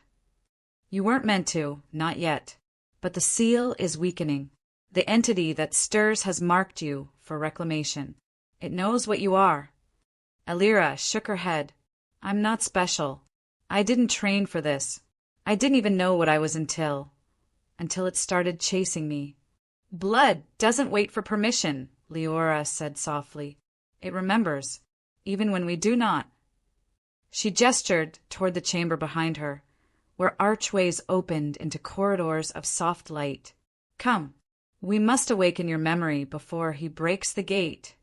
You weren't meant to, not yet. But the seal is weakening. The entity that stirs has marked you for reclamation. It knows what you are. Elira shook her head. I'm not special. I didn't train for this. I didn't even know what I was until it started chasing me. Blood doesn't wait for permission, Leora said softly. It remembers, even when we do not. She gestured toward the chamber behind her, where archways opened into corridors of soft light. Come, we must awaken your memory before he breaks the gate.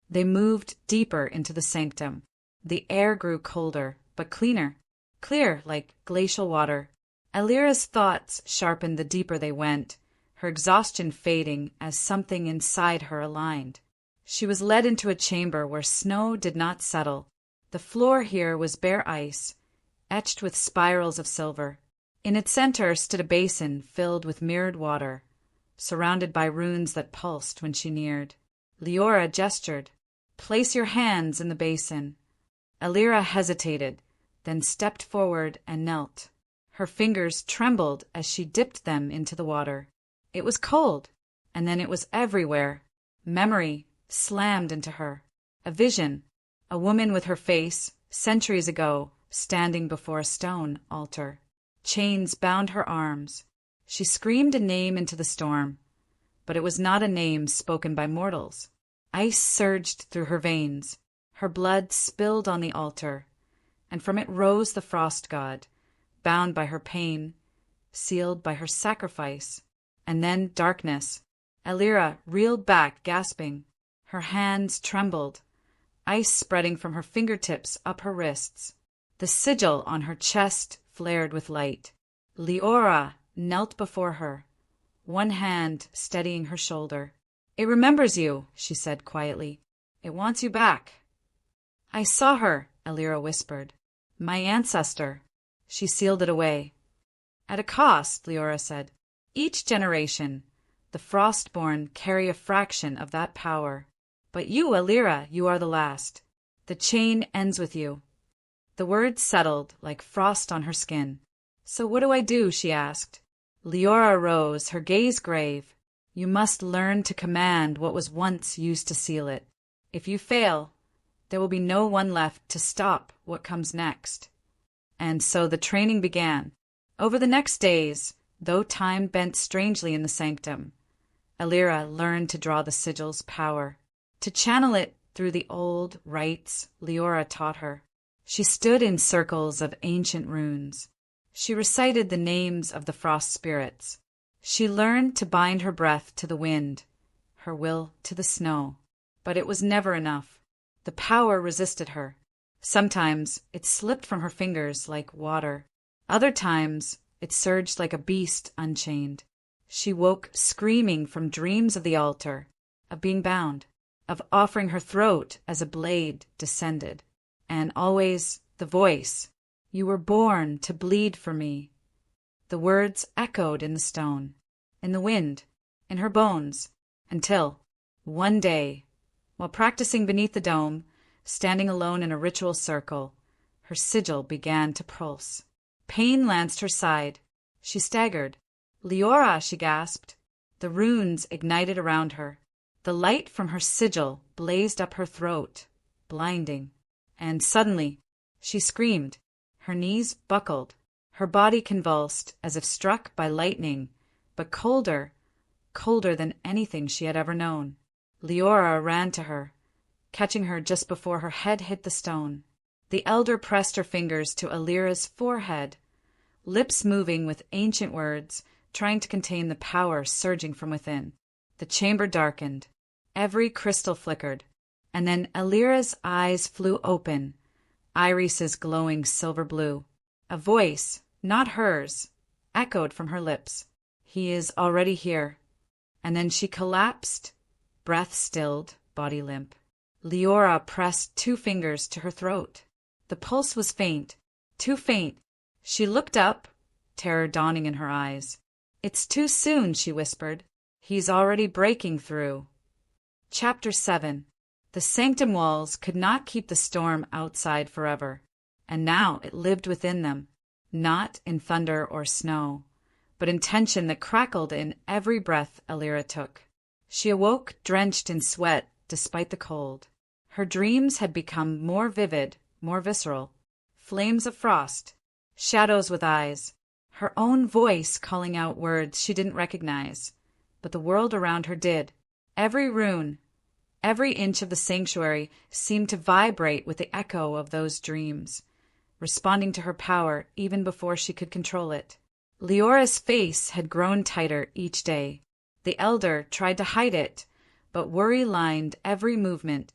They moved deeper into the sanctum. The air grew colder, but cleaner, clear like glacial water. Elira's thoughts sharpened the deeper they went, her exhaustion fading as something inside her aligned. She was led into a chamber where snow did not settle. The floor here was bare ice, etched with spirals of silver. In its center stood a basin filled with mirrored water, surrounded by runes that pulsed when she neared. Leora gestured. Place your hands in the basin. Elira hesitated, then stepped forward and knelt. Her fingers trembled as she dipped them into the water. It was cold, and then it was everywhere. Memory slammed into her. A vision, a woman with her face, centuries ago, standing before a stone altar. Chains bound her arms. She screamed a name into the storm, but it was not a name spoken by mortals. Ice surged through her veins. Her blood spilled on the altar, and from it rose the frost god, bound by her pain, sealed by her sacrifice. And then darkness. Elira reeled back, gasping. Her hands trembled, ice spreading from her fingertips up her wrists. The sigil on her chest flared with light. Leora knelt before her, one hand steadying her shoulder. It remembers you, she said quietly. It wants you back. I saw her, Elira whispered. My ancestor. She sealed it away. At a cost, Leora said. Each generation, the Frostborn carry a fraction of that power. But you, Elira, you are the last. The chain ends with you. The words settled like frost on her skin. So what do I do? She asked. Leora rose, her gaze grave. You must learn to command what was once used to seal it. If you fail, there will be no one left to stop what comes next. And so the training began. Over the next days, though time bent strangely in the sanctum, Elira learned to draw the sigil's power, to channel it through the old rites Leora taught her. She stood in circles of ancient runes. She recited the names of the frost spirits. She learned to bind her breath to the wind, her will to the snow. But it was never enough. The power resisted her. Sometimes it slipped from her fingers like water. Other times it surged like a beast unchained. She woke screaming from dreams of the altar, of being bound. of offering her throat as a blade descended. And always the voice, "You were born to bleed for me." The words echoed in the stone, in the wind, in her bones, until, one day, while practicing beneath the dome, standing alone in a ritual circle, her sigil began to pulse. Pain lanced her side. She staggered. "Leora!" she gasped. The runes ignited around her. The light from her sigil blazed up her throat, blinding. And suddenly, she screamed. Her knees buckled. Her body convulsed as if struck by lightning, but colder, colder than anything she had ever known. Leora ran to her, catching her just before her head hit the stone. The elder pressed her fingers to Elira's forehead, lips moving with ancient words, trying to contain the power surging from within. The chamber darkened. Every crystal flickered. And then Elira's eyes flew open, irises glowing silver blue. A voice, not hers, echoed from her lips. "He is already here." And then she collapsed, breath stilled, body limp. Leora pressed 2 fingers to her throat. The pulse was faint, too faint. She looked up, terror dawning in her eyes. "It's too soon," she whispered. "He's already breaking through." Chapter 7. The sanctum walls could not keep the storm outside forever, and now it lived within them, not in thunder or snow, but in tension that crackled in every breath Elira took. She awoke drenched in sweat despite the cold. Her dreams had become more vivid, more visceral. Flames of frost, shadows with eyes, her own voice calling out words she didn't recognize, but the world around her did. Every rune, every inch of the sanctuary seemed to vibrate with the echo of those dreams, responding to her power even before she could control it. Leora's face had grown tighter each day. The elder tried to hide it, but worry lined every movement,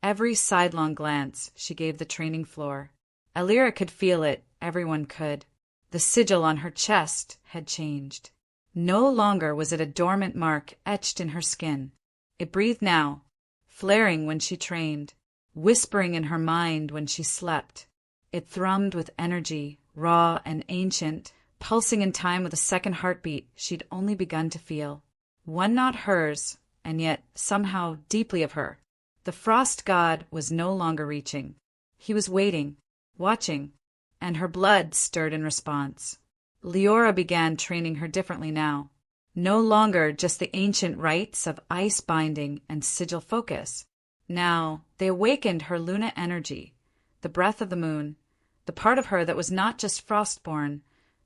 every sidelong glance she gave the training floor. Elira could feel it, everyone could. The sigil on her chest had changed. No longer was it a dormant mark etched in her skin. It breathed now, flaring when she trained, whispering in her mind when she slept. It thrummed with energy, raw and ancient, pulsing in time with a second heartbeat she'd only begun to feel. One not hers, and yet somehow deeply of her. The frost god was no longer reaching. He was waiting, watching, and her blood stirred in response. Leora began training her differently now. No longer just the ancient rites of ice binding and sigil focus. Now they awakened her Luna energy, the breath of the moon, the part of her that was not just frostborn,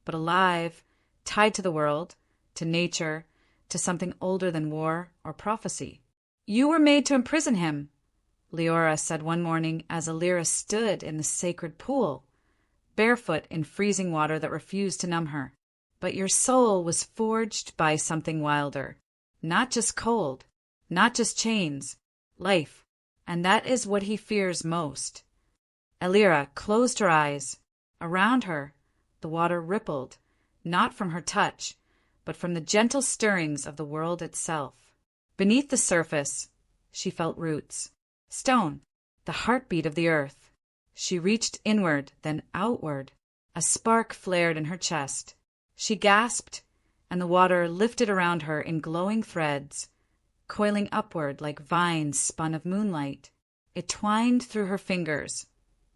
but alive, tied to the world, to nature, to something older than war or prophecy. "You were made to imprison him," Leora said one morning as Elira stood in the sacred pool, barefoot in freezing water that refused to numb her. "But your soul was forged by something wilder. Not just cold, not just chains, life, and that is what he fears most." Elira closed her eyes. Around her, the water rippled, not from her touch, but from the gentle stirrings of the world itself. Beneath the surface, she felt roots, stone, the heartbeat of the earth. She reached inward, then outward. A spark flared in her chest. She gasped, and the water lifted around her in glowing threads, coiling upward like vines spun of moonlight. It twined through her fingers,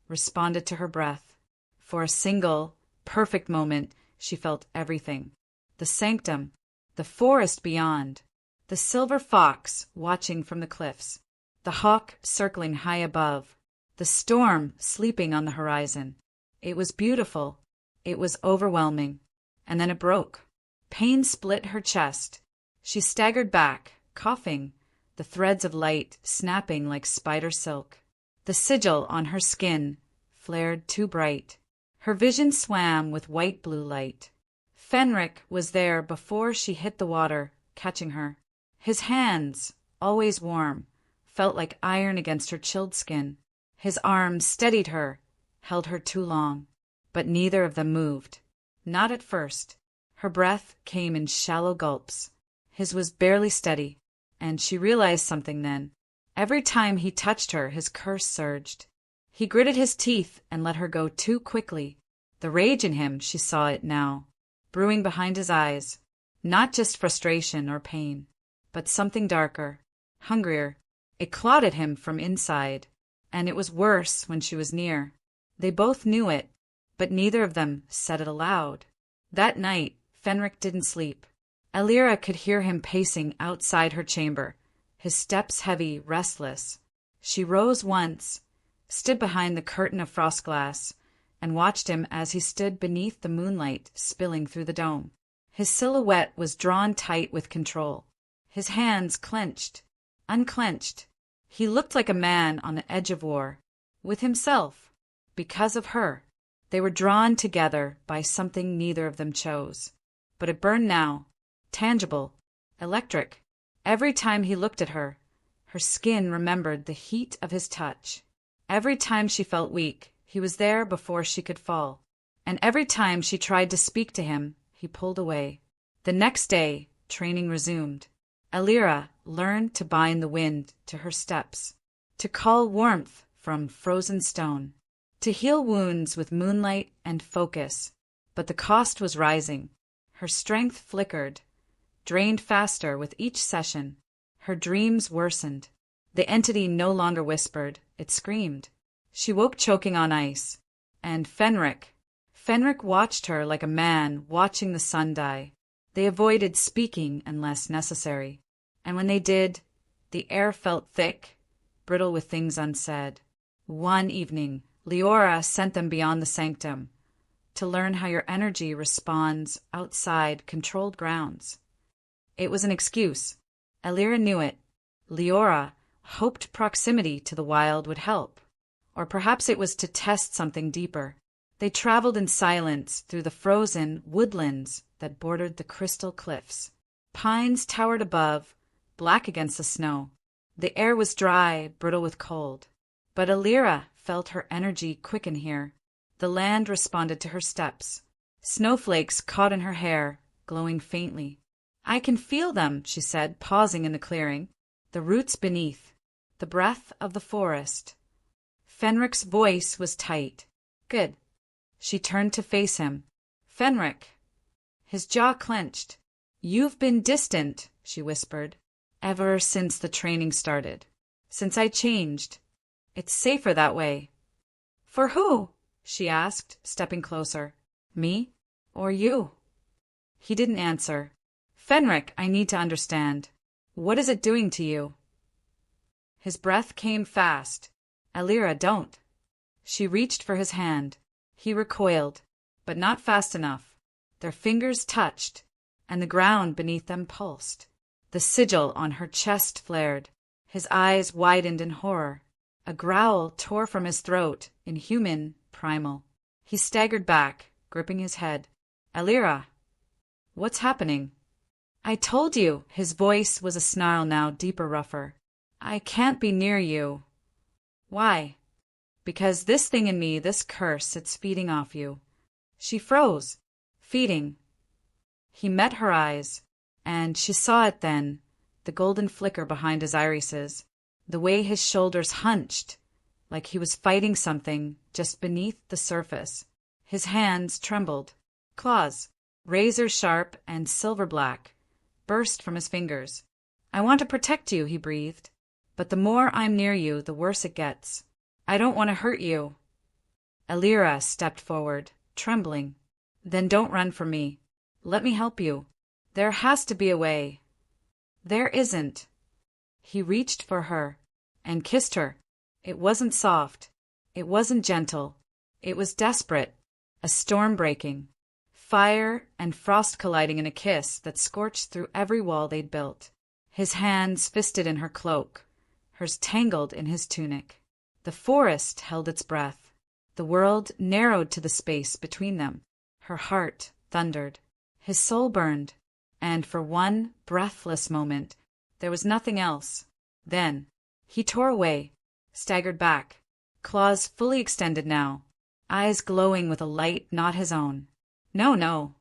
responded to her breath. For a single, perfect moment, she felt everything. The sanctum, the forest beyond, the silver fox watching from the cliffs, the hawk circling high above, the storm sleeping on the horizon. It was beautiful. It was overwhelming. And then it broke. Pain split her chest. She staggered back, coughing, the threads of light snapping like spider silk. The sigil on her skin flared too bright. Her vision swam with white-blue light. Fenric was there before she hit the water, catching her. His hands, always warm, felt like iron against her chilled skin. His arms steadied her, held her too long. But neither of them moved. Not at first. Her breath came in shallow gulps. His was barely steady, and she realized something then. Every time he touched her, his curse surged. He gritted his teeth and let her go too quickly. The rage in him, she saw it now, brewing behind his eyes. Not just frustration or pain, but something darker, hungrier. It clawed at him from inside, and it was worse when she was near. They both knew it, but neither of them said it aloud. That night, Fenric didn't sleep. Elira could hear him pacing outside her chamber, his steps heavy, restless. She rose once, stood behind the curtain of frost glass, and watched him as he stood beneath the moonlight spilling through the dome. His silhouette was drawn tight with control. His hands clenched, unclenched. He looked like a man on the edge of war, with himself, because of her. They were drawn together by something neither of them chose. But it burned now, tangible, electric. Every time he looked at her, her skin remembered the heat of his touch. Every time she felt weak, he was there before she could fall. And every time she tried to speak to him, he pulled away. The next day, training resumed. Elira learned to bind the wind to her steps, to call warmth from frozen stone, to heal wounds with moonlight and focus. But the cost was rising. Her strength flickered, drained faster with each session. Her dreams worsened. The entity no longer whispered, it screamed. She woke choking on ice. And Fenric watched her like a man watching the sun die. They avoided speaking unless necessary. And when they did, the air felt thick, brittle with things unsaid. One evening, Elira sent them beyond the sanctum, to learn how your energy responds outside controlled grounds. It was an excuse. Elira knew it. Elira hoped proximity to the wild would help. Or perhaps it was to test something deeper. They traveled in silence through the frozen woodlands that bordered the crystal cliffs. Pines towered above, black against the snow. The air was dry, brittle with cold. But Elira felt her energy quicken here. The land responded to her steps. Snowflakes caught in her hair, glowing faintly. I can feel them, she said, pausing in the clearing. The roots beneath, the breath of the forest. Fenric's voice was tight. Good. She turned to face him. Fenric. His jaw clenched. You've been distant, she whispered, ever since the training started. Since I changed. It's safer that way. For who? She asked, stepping closer. Me? Or you? He didn't answer. Fenric, I need to understand. What is it doing to you? His breath came fast. Elira, don't. She reached for his hand. He recoiled, but not fast enough. Their fingers touched, and the ground beneath them pulsed. The sigil on her chest flared. His eyes widened in horror. A growl tore from his throat, inhuman, primal. He staggered back, gripping his head. Elira, what's happening? I told you. His voice was a snarl now, deeper, rougher. I can't be near you. Why? Because this thing in me, this curse, it's feeding off you. She froze. Feeding. He met her eyes, and she saw it then, the golden flicker behind his irises, the way his shoulders hunched, like he was fighting something just beneath the surface. His hands trembled. Claws, razor sharp and silver black, burst from his fingers. I want to protect you, he breathed. But the more I'm near you, the worse it gets. I don't want to hurt you. Elira stepped forward, trembling. Then don't run from me. Let me help you. There has to be a way. There isn't. He reached for her and kissed her. It wasn't soft. It wasn't gentle. It was desperate. A storm breaking. Fire and frost colliding in a kiss that scorched through every wall they'd built. His hands fisted in her cloak, hers tangled in his tunic. The forest held its breath. The world narrowed to the space between them. Her heart thundered. His soul burned. And for one breathless moment, there was nothing else. Then, he tore away, staggered back, claws fully extended now, eyes glowing with a light not his own. No, no.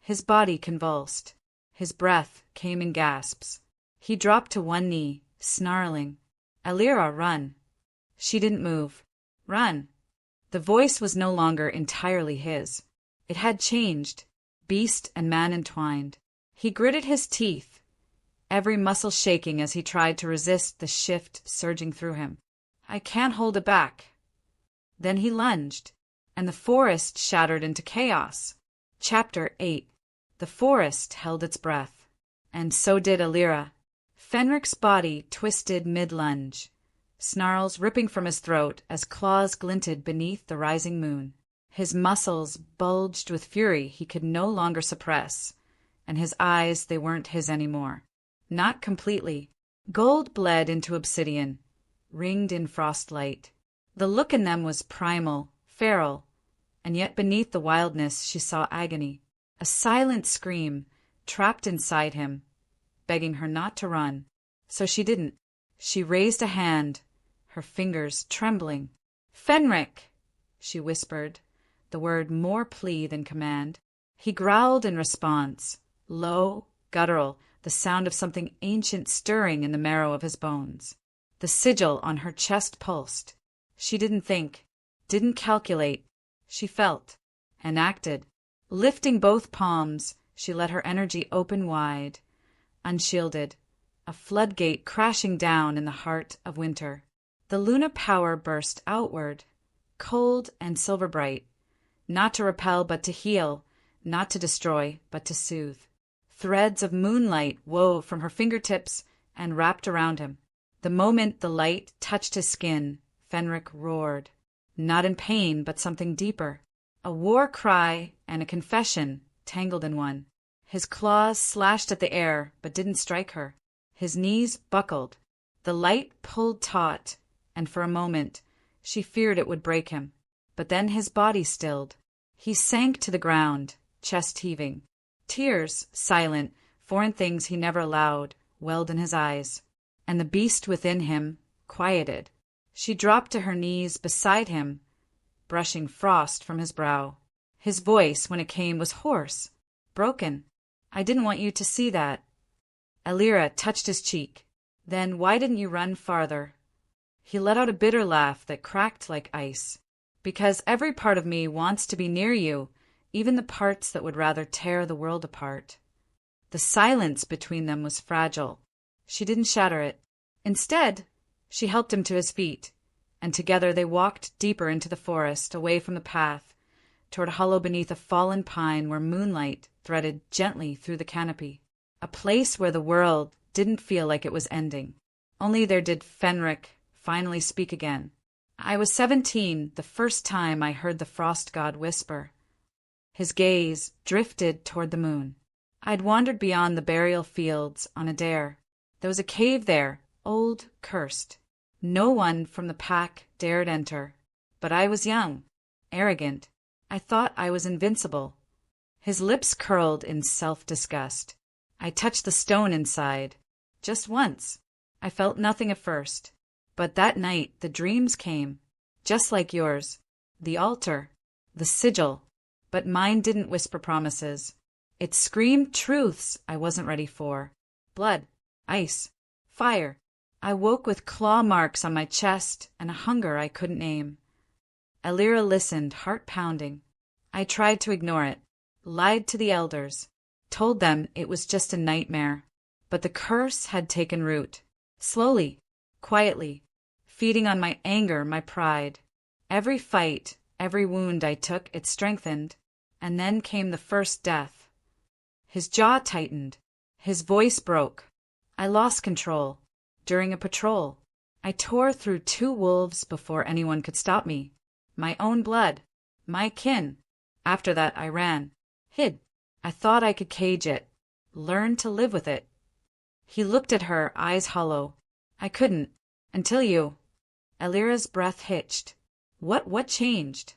His body convulsed. His breath came in gasps. He dropped to one knee, snarling. Elira, run. She didn't move. Run. The voice was no longer entirely his. It had changed, beast and man entwined. He gritted his teeth, every muscle shaking as he tried to resist the shift surging through him. I can't hold it back. Then he lunged, and the forest shattered into chaos. Chapter 8. The forest held its breath. And so did Elira. Fenric's body twisted mid-lunge, snarls ripping from his throat as claws glinted beneath the rising moon. His muscles bulged with fury he could no longer suppress, and his eyes, they weren't his anymore. Not completely. Gold bled into obsidian, ringed in frostlight. The look in them was primal, feral, and yet beneath the wildness she saw agony. A silent scream, trapped inside him, begging her not to run. So she didn't. She raised a hand, her fingers trembling. "Fenric!" she whispered, the word more plea than command. He growled in response, low, guttural, the sound of something ancient stirring in the marrow of his bones. The sigil on her chest pulsed. She didn't think, didn't calculate. She felt, and acted. Lifting both palms, she let her energy open wide, unshielded, a floodgate crashing down in the heart of winter. The Luna power burst outward, cold and silver bright, not to repel but to heal, not to destroy but to soothe. Threads of moonlight wove from her fingertips and wrapped around him. The moment the light touched his skin, Fenric roared, not in pain but something deeper. A war cry and a confession tangled in one. His claws slashed at the air but didn't strike her. His knees buckled. The light pulled taut, and for a moment she feared it would break him. But then his body stilled. He sank to the ground, chest heaving. Tears, silent, foreign things he never allowed, welled in his eyes. And the beast within him quieted. She dropped to her knees beside him, brushing frost from his brow. His voice, when it came, was hoarse, broken. "I didn't want you to see that." Elira touched his cheek. "Then why didn't you run farther?" He let out a bitter laugh that cracked like ice. "Because every part of me wants to be near you, even the parts that would rather tear the world apart." The silence between them was fragile. She didn't shatter it. Instead, she helped him to his feet, and together they walked deeper into the forest, away from the path, toward a hollow beneath a fallen pine where moonlight threaded gently through the canopy. A place where the world didn't feel like it was ending. Only there did Fenric finally speak again. "I was 17 the first time I heard the frost god whisper." His gaze drifted toward the moon. "I'd wandered beyond the burial fields on a dare. There was a cave there, old, cursed. No one from the pack dared enter. But I was young, arrogant. I thought I was invincible." His lips curled in self-disgust. "I touched the stone inside. Just once. I felt nothing at first. But that night the dreams came. Just like yours. The altar. The sigil. But mine didn't whisper promises. It screamed truths I wasn't ready for. Blood. Ice. Fire. I woke with claw marks on my chest and a hunger I couldn't name." Elira listened, heart pounding. "I tried to ignore it. Lied to the elders. Told them it was just a nightmare. But the curse had taken root. Slowly. Quietly. Feeding on my anger, my pride. Every fight, every wound I took, it strengthened. And then came the first death." His jaw tightened. His voice broke. "I lost control. During a patrol. I tore through 2 wolves before anyone could stop me. My own blood. My kin. After that I ran. Hid. I thought I could cage it. Learn to live with it." He looked at her, eyes hollow. "I couldn't. Until you." Elira's breath hitched. What changed?"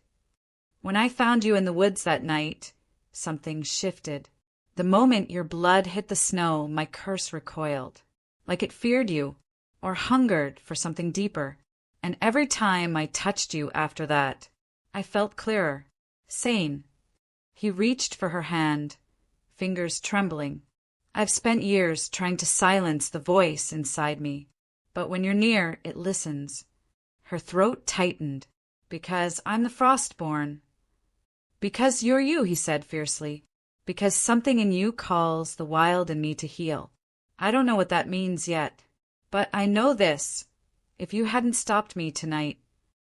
"When I found you in the woods that night, something shifted. The moment your blood hit the snow, my curse recoiled. Like it feared you, or hungered for something deeper. And every time I touched you after that, I felt clearer, sane." He reached for her hand, fingers trembling. "I've spent years trying to silence the voice inside me. but when you're near, it listens. Her throat tightened. Because I'm the Frostborn. Because you're you, he said fiercely. Because something in you calls the wild in me to heal. I don't know what that means yet. But I know this. If you hadn't stopped me tonight.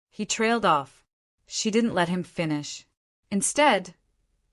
He trailed off. She didn't let him finish. Instead,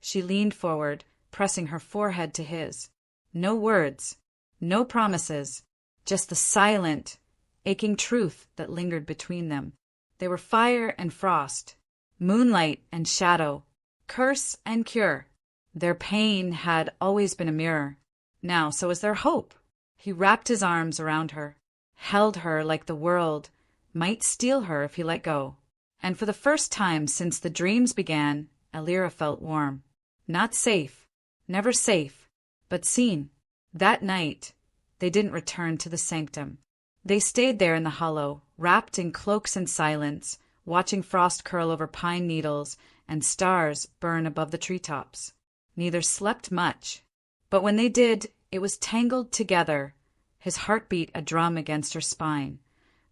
she leaned forward, pressing her forehead to his. No words. No promises. Just the silent, aching truth that lingered between them. They were fire and frost, moonlight and shadow, curse and cure. Their pain had always been a mirror. Now so was their hope. He wrapped his arms around her, held her like the world might steal her if he let go. And for the first time since the dreams began, Elira felt warm. Not safe, never safe, but seen. That night, they didn't return to the sanctum. They stayed there in the hollow, wrapped in cloaks and silence, watching frost curl over pine needles and stars burn above the treetops. Neither slept much, but when they did, it was tangled together, his heartbeat a drum against her spine,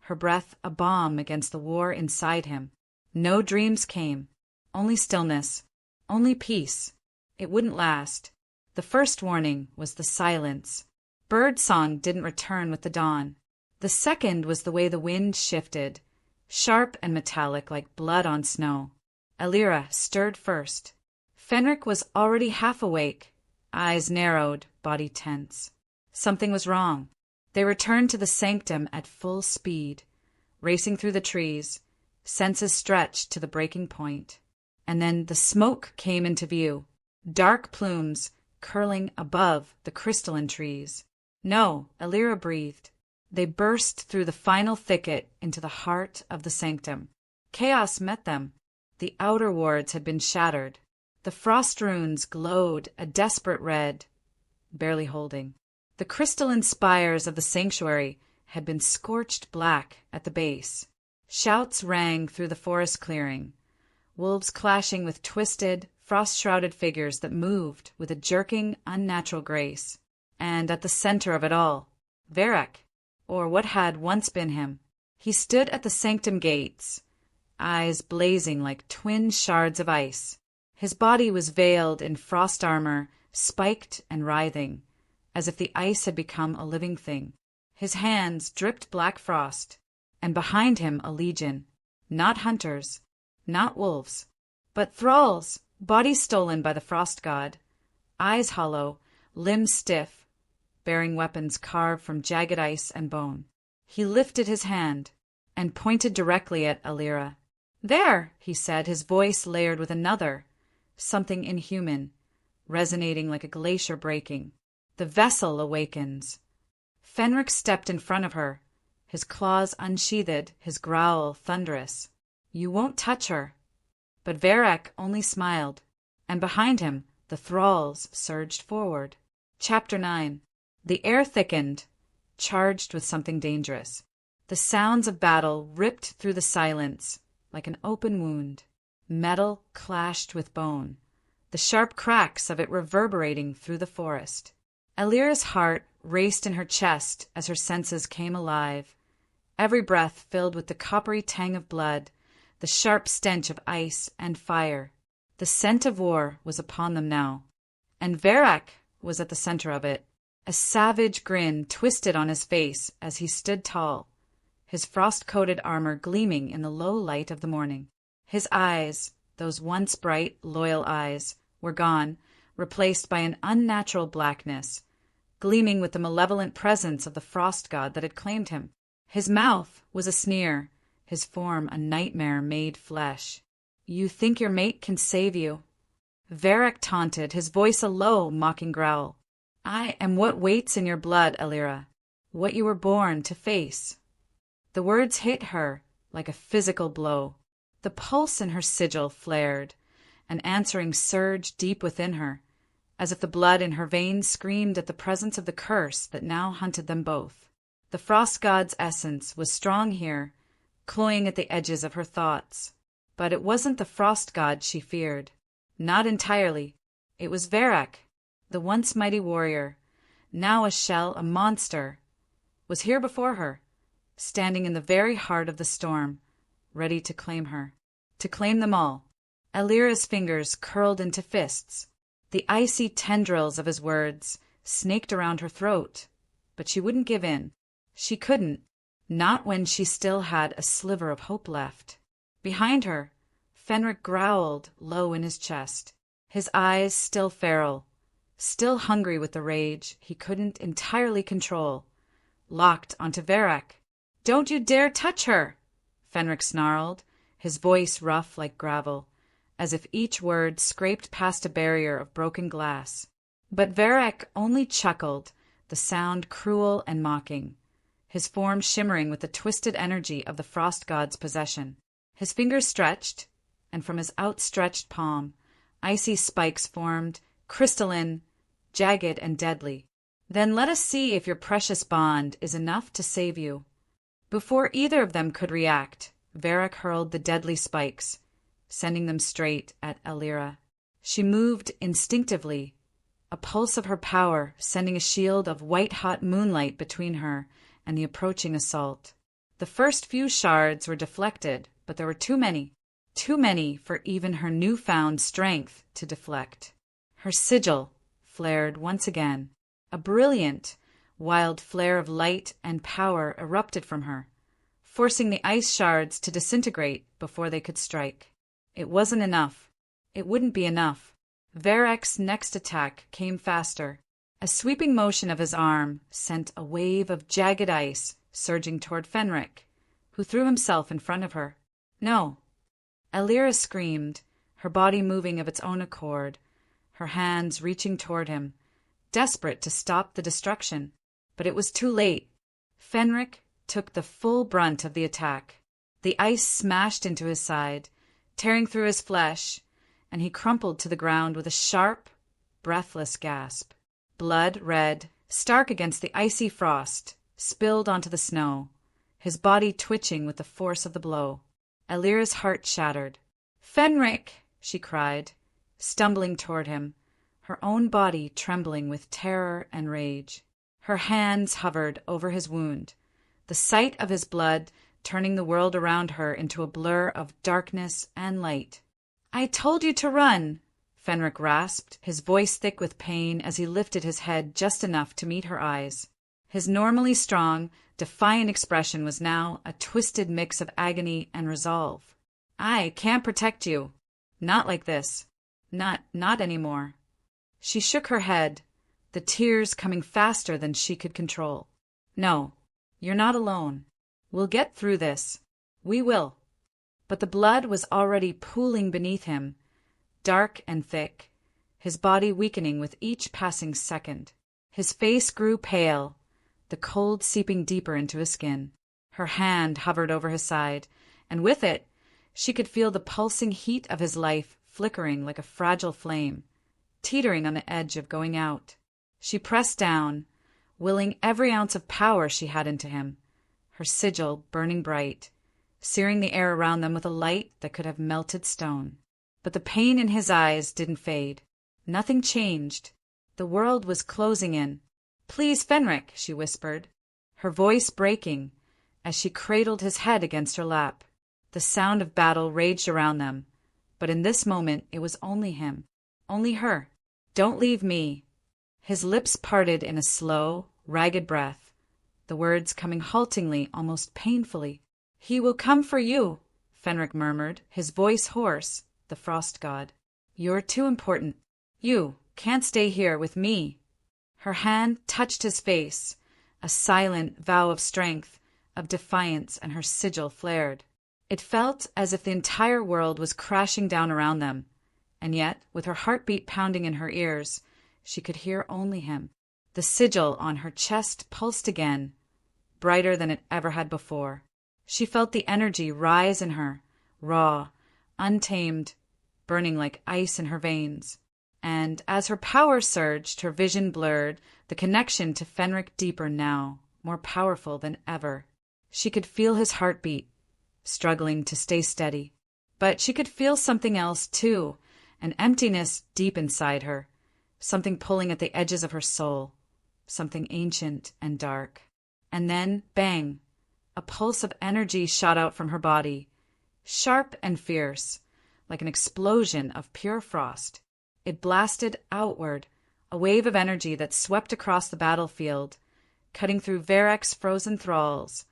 her breath a bomb against the war inside him. No dreams came, only stillness, only peace. It wouldn't last. The first warning was the silence. Bird song didn't return with the dawn. The second was the way the wind shifted, sharp and metallic like blood on snow. Elira stirred first. Fenric was already half awake, eyes narrowed, body tense. Something was wrong. They returned to the sanctum at full speed, racing through the trees, senses stretched to the breaking point. And then the smoke came into view, dark plumes curling above the crystalline trees. No, Elira breathed. They burst through the final thicket into the heart of the sanctum. Chaos met them. The outer wards had been shattered. The frost runes glowed a desperate red, barely holding. The crystalline spires of the sanctuary had been scorched black at the base. Shouts rang through the forest clearing, wolves clashing with twisted, frost-shrouded figures that moved with a jerking, unnatural grace. And at the center of it all, Varrock, or what had once been him. He stood at the sanctum gates, eyes blazing like twin shards of ice. His body was veiled in frost armor, spiked and writhing, as if the ice had become a living thing. His hands dripped black frost, and behind him a legion, not hunters, not wolves, but thralls, bodies stolen by the frost god, eyes hollow, limbs stiff, bearing weapons carved from jagged ice and bone. He lifted his hand and pointed directly at Elira. There, he said, his voice layered with another, something inhuman, resonating like a glacier breaking. The vessel awakens. Fenric stepped in front of her, his claws unsheathed, his growl thunderous. You won't touch her. But Varrock only smiled, and behind him the thralls surged forward. Chapter 9. The air thickened, charged with something dangerous. The sounds of battle ripped through the silence like an open wound. Metal clashed with bone, the sharp cracks of it reverberating through the forest. Elira's heart raced in her chest as her senses came alive, every breath filled with the coppery tang of blood, the sharp stench of ice and fire. The scent of war was upon them now, and Varrock was at the center of it. A savage grin twisted on his face as he stood tall, his frost-coated armor gleaming in the low light of the morning. His eyes, those once bright, loyal eyes, were gone, replaced by an unnatural blackness, gleaming with the malevolent presence of the frost god that had claimed him. His mouth was a sneer, his form a nightmare made flesh. You think your mate can save you? Varrock taunted, his voice a low, mocking growl. I am what waits in your blood, Elira, what you were born to face. The words hit her like a physical blow. The pulse in her sigil flared, an answering surge deep within her, as if the blood in her veins screamed at the presence of the curse that now hunted them both. The frost god's essence was strong here, cloying at the edges of her thoughts. But it wasn't the frost god she feared. Not entirely. It was Varrock, the once mighty warrior, now a shell, a monster, was here before her, standing in the very heart of the storm, ready to claim her. To claim them all. Elira's fingers curled into fists. The icy tendrils of his words snaked around her throat, but she wouldn't give in. She couldn't, not when she still had a sliver of hope left. Behind her, Fenric growled low in his chest, his eyes still feral, still hungry with the rage he couldn't entirely control, locked onto Varrock. "Don't you dare touch her!" Fenric snarled, his voice rough like gravel, as if each word scraped past a barrier of broken glass. But Varrock only chuckled, the sound cruel and mocking, his form shimmering with the twisted energy of the frost god's possession. His fingers stretched, and from his outstretched palm, icy spikes formed, crystalline, jagged, and deadly. "Then let us see if your precious bond is enough to save you." Before either of them could react, Varrock hurled the deadly spikes, sending them straight at Elira. She moved instinctively, a pulse of her power sending a shield of white-hot moonlight between her and the approaching assault. The first few shards were deflected, but there were too many for even her newfound strength to deflect. Her sigil flared once again. A brilliant, wild flare of light and power erupted from her, forcing the ice shards to disintegrate before they could strike. It wasn't enough. It wouldn't be enough. Varrock's next attack came faster. A sweeping motion of his arm sent a wave of jagged ice surging toward Fenric, who threw himself in front of her. "No!" Elira screamed, her body moving of its own accord, her hands reaching toward him, desperate to stop the destruction. But it was too late. Fenric took the full brunt of the attack. The ice smashed into his side, tearing through his flesh, and he crumpled to the ground with a sharp, breathless gasp. Blood red, stark against the icy frost, spilled onto the snow, his body twitching with the force of the blow. Elira's heart shattered. "Fenric!" she cried, stumbling toward him, her own body trembling with terror and rage. Her hands hovered over his wound, the sight of his blood turning the world around her into a blur of darkness and light. "I told you to run!" Fenric rasped, his voice thick with pain as he lifted his head just enough to meet her eyes. His normally strong, defiant expression was now a twisted mix of agony and resolve. "I can't protect you. Not like this. Not anymore." She shook her head, the tears coming faster than she could control. "No, you're not alone. We'll get through this. We will." But the blood was already pooling beneath him, dark and thick, his body weakening with each passing second. His face grew pale, the cold seeping deeper into his skin. Her hand hovered over his side, and with it she could feel the pulsing heat of his life flickering like a fragile flame, teetering on the edge of going out. She pressed down, willing every ounce of power she had into him, her sigil burning bright, searing the air around them with a light that could have melted stone. But the pain in his eyes didn't fade. Nothing changed. The world was closing in. "Please, Fenric," she whispered, her voice breaking as she cradled his head against her lap. The sound of battle raged around them, but in this moment it was only him, only her. "Don't leave me." His lips parted in a slow, ragged breath, the words coming haltingly, almost painfully. "He will come for you," Fenric murmured, his voice hoarse, the frost god. "You're too important. You can't stay here with me." Her hand touched his face, a silent vow of strength, of defiance, and her sigil flared. It felt as if the entire world was crashing down around them, and yet, with her heartbeat pounding in her ears, she could hear only him. The sigil on her chest pulsed again, brighter than it ever had before. She felt the energy rise in her, raw, untamed, burning like ice in her veins. And as her power surged, her vision blurred, the connection to Fenric deeper now, more powerful than ever. She could feel his heartbeat, struggling to stay steady. But she could feel something else, too, an emptiness deep inside her, something pulling at the edges of her soul, something ancient and dark. And then, bang! A pulse of energy shot out from her body, sharp and fierce, like an explosion of pure frost. It blasted outward, a wave of energy that swept across the battlefield, cutting through Varric's frozen thralls,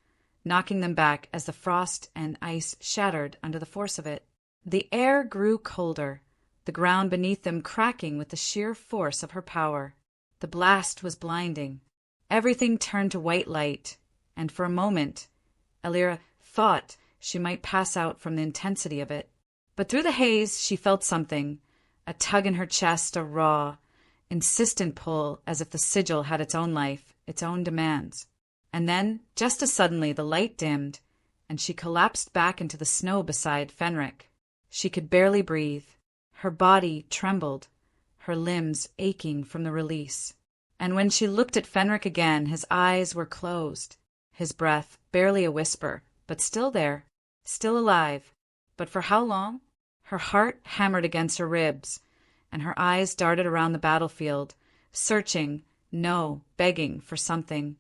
knocking them back as the frost and ice shattered under the force of it. The air grew colder, the ground beneath them cracking with the sheer force of her power. The blast was blinding. Everything turned to white light, and for a moment, Elira thought she might pass out from the intensity of it. But through the haze she felt something, a tug in her chest, a raw, insistent pull as if the sigil had its own life, its own demands. And then, just as suddenly, the light dimmed, and she collapsed back into the snow beside Fenric. She could barely breathe. Her body trembled, her limbs aching from the release. And when she looked at Fenric again, his eyes were closed, his breath barely a whisper, but still there, still alive. But for how long? Her heart hammered against her ribs, and her eyes darted around the battlefield, searching, no, begging for something,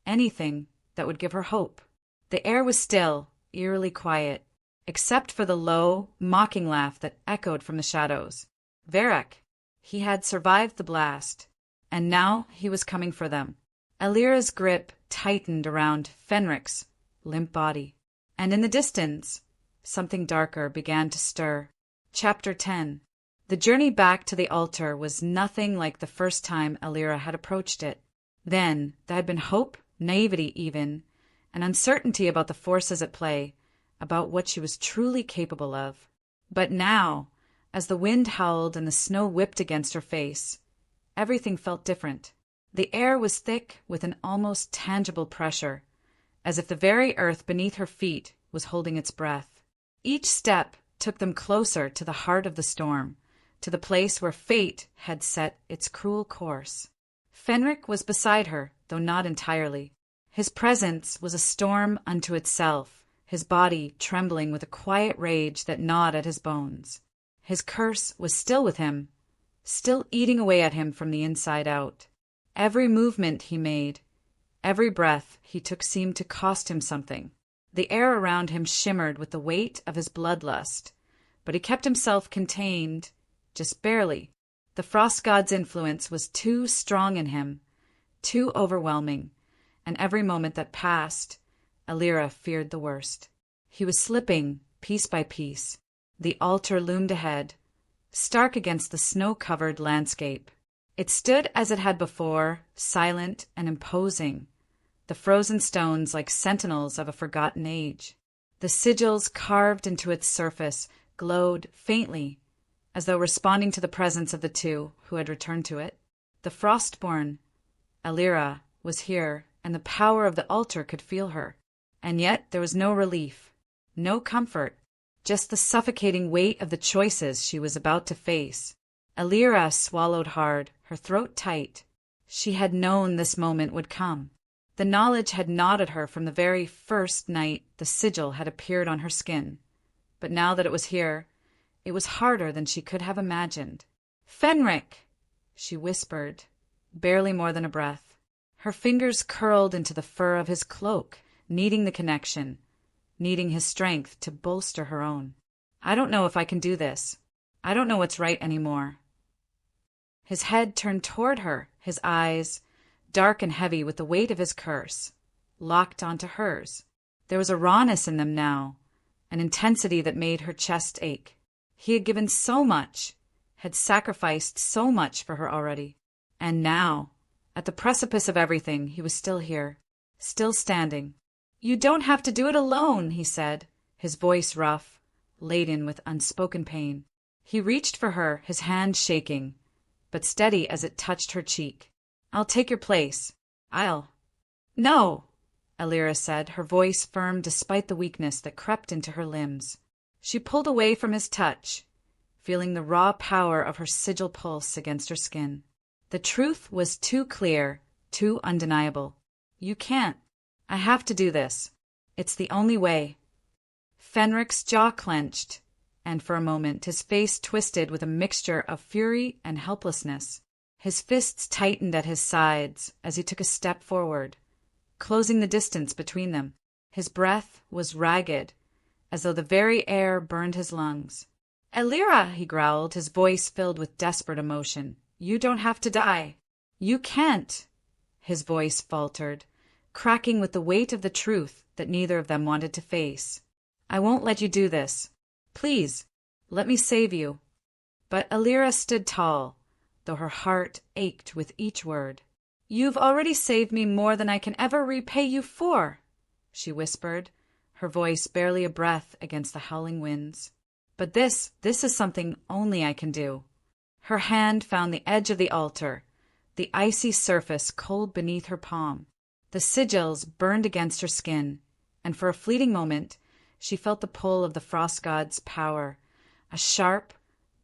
anything that would give her hope. The air was still, eerily quiet, except for the low, mocking laugh that echoed from the shadows. Varric, he had survived the blast, and now he was coming for them. Elira's grip tightened around Fenric's limp body, and in the distance, something darker began to stir. Chapter 10. The journey back to the altar was nothing like the first time Elira had approached it. Then there had been hope, naivety even, and uncertainty about the forces at play, about what she was truly capable of. But now, as the wind howled and the snow whipped against her face, everything felt different. The air was thick with an almost tangible pressure, as if the very earth beneath her feet was holding its breath. Each step took them closer to the heart of the storm, to the place where fate had set its cruel course. Fenric was beside her, though not entirely. His presence was a storm unto itself, his body trembling with a quiet rage that gnawed at his bones. His curse was still with him, still eating away at him from the inside out. Every movement he made, every breath he took seemed to cost him something. The air around him shimmered with the weight of his bloodlust, but he kept himself contained, just barely. The frost god's influence was too strong in him, too overwhelming, and every moment that passed, Elira feared the worst. He was slipping, piece by piece. The altar loomed ahead, stark against the snow-covered landscape. It stood as it had before, silent and imposing, the frozen stones like sentinels of a forgotten age. The sigils carved into its surface glowed faintly, as though responding to the presence of the two who had returned to it. The Frostborn, Elira, was here, and the power of the altar could feel her. And yet there was no relief, no comfort, just the suffocating weight of the choices she was about to face. Elira swallowed hard, her throat tight. She had known this moment would come. The knowledge had gnawed at her from the very first night the sigil had appeared on her skin. But now that it was here, it was harder than she could have imagined. "Fenric!" she whispered, barely more than a breath. Her fingers curled into the fur of his cloak, needing the connection, needing his strength to bolster her own. "I don't know if I can do this. I don't know what's right anymore." His head turned toward her, his eyes, dark and heavy with the weight of his curse, locked onto hers. There was a rawness in them now, an intensity that made her chest ache. He had given so much, had sacrificed so much for her already. And now, at the precipice of everything, he was still here, still standing. "You don't have to do it alone," he said, his voice rough, laden with unspoken pain. He reached for her, his hand shaking, but steady as it touched her cheek. "I'll take your place. No," Elira said, her voice firm despite the weakness that crept into her limbs. She pulled away from his touch, feeling the raw power of her sigil pulse against her skin. The truth was too clear, too undeniable. "You can't. I have to do this. It's the only way." Fenric's jaw clenched, and for a moment his face twisted with a mixture of fury and helplessness. His fists tightened at his sides as he took a step forward, closing the distance between them. His breath was ragged, as though the very air burned his lungs. "Elira," he growled, his voice filled with desperate emotion. "You don't have to die." "You can't," his voice faltered, cracking with the weight of the truth that neither of them wanted to face. "I won't let you do this. Please, let me save you." But Elira stood tall, though her heart ached with each word. "You've already saved me more than I can ever repay you for," she whispered, her voice barely a breath against the howling winds. "But this is something only I can do." Her hand found the edge of the altar, the icy surface cold beneath her palm. The sigils burned against her skin, and for a fleeting moment she felt the pull of the frost god's power, a sharp,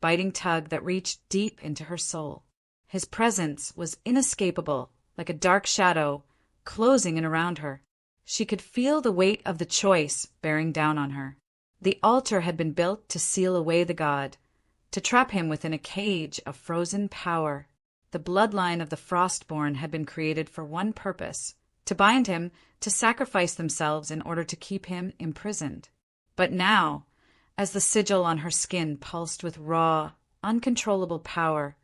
biting tug that reached deep into her soul. His presence was inescapable, like a dark shadow closing in around her. She could feel the weight of the choice bearing down on her. The altar had been built to seal away the god, to trap him within a cage of frozen power. The bloodline of the Frostborn had been created for one purpose, to bind him, to sacrifice themselves in order to keep him imprisoned. But now, as the sigil on her skin pulsed with raw, uncontrollable power,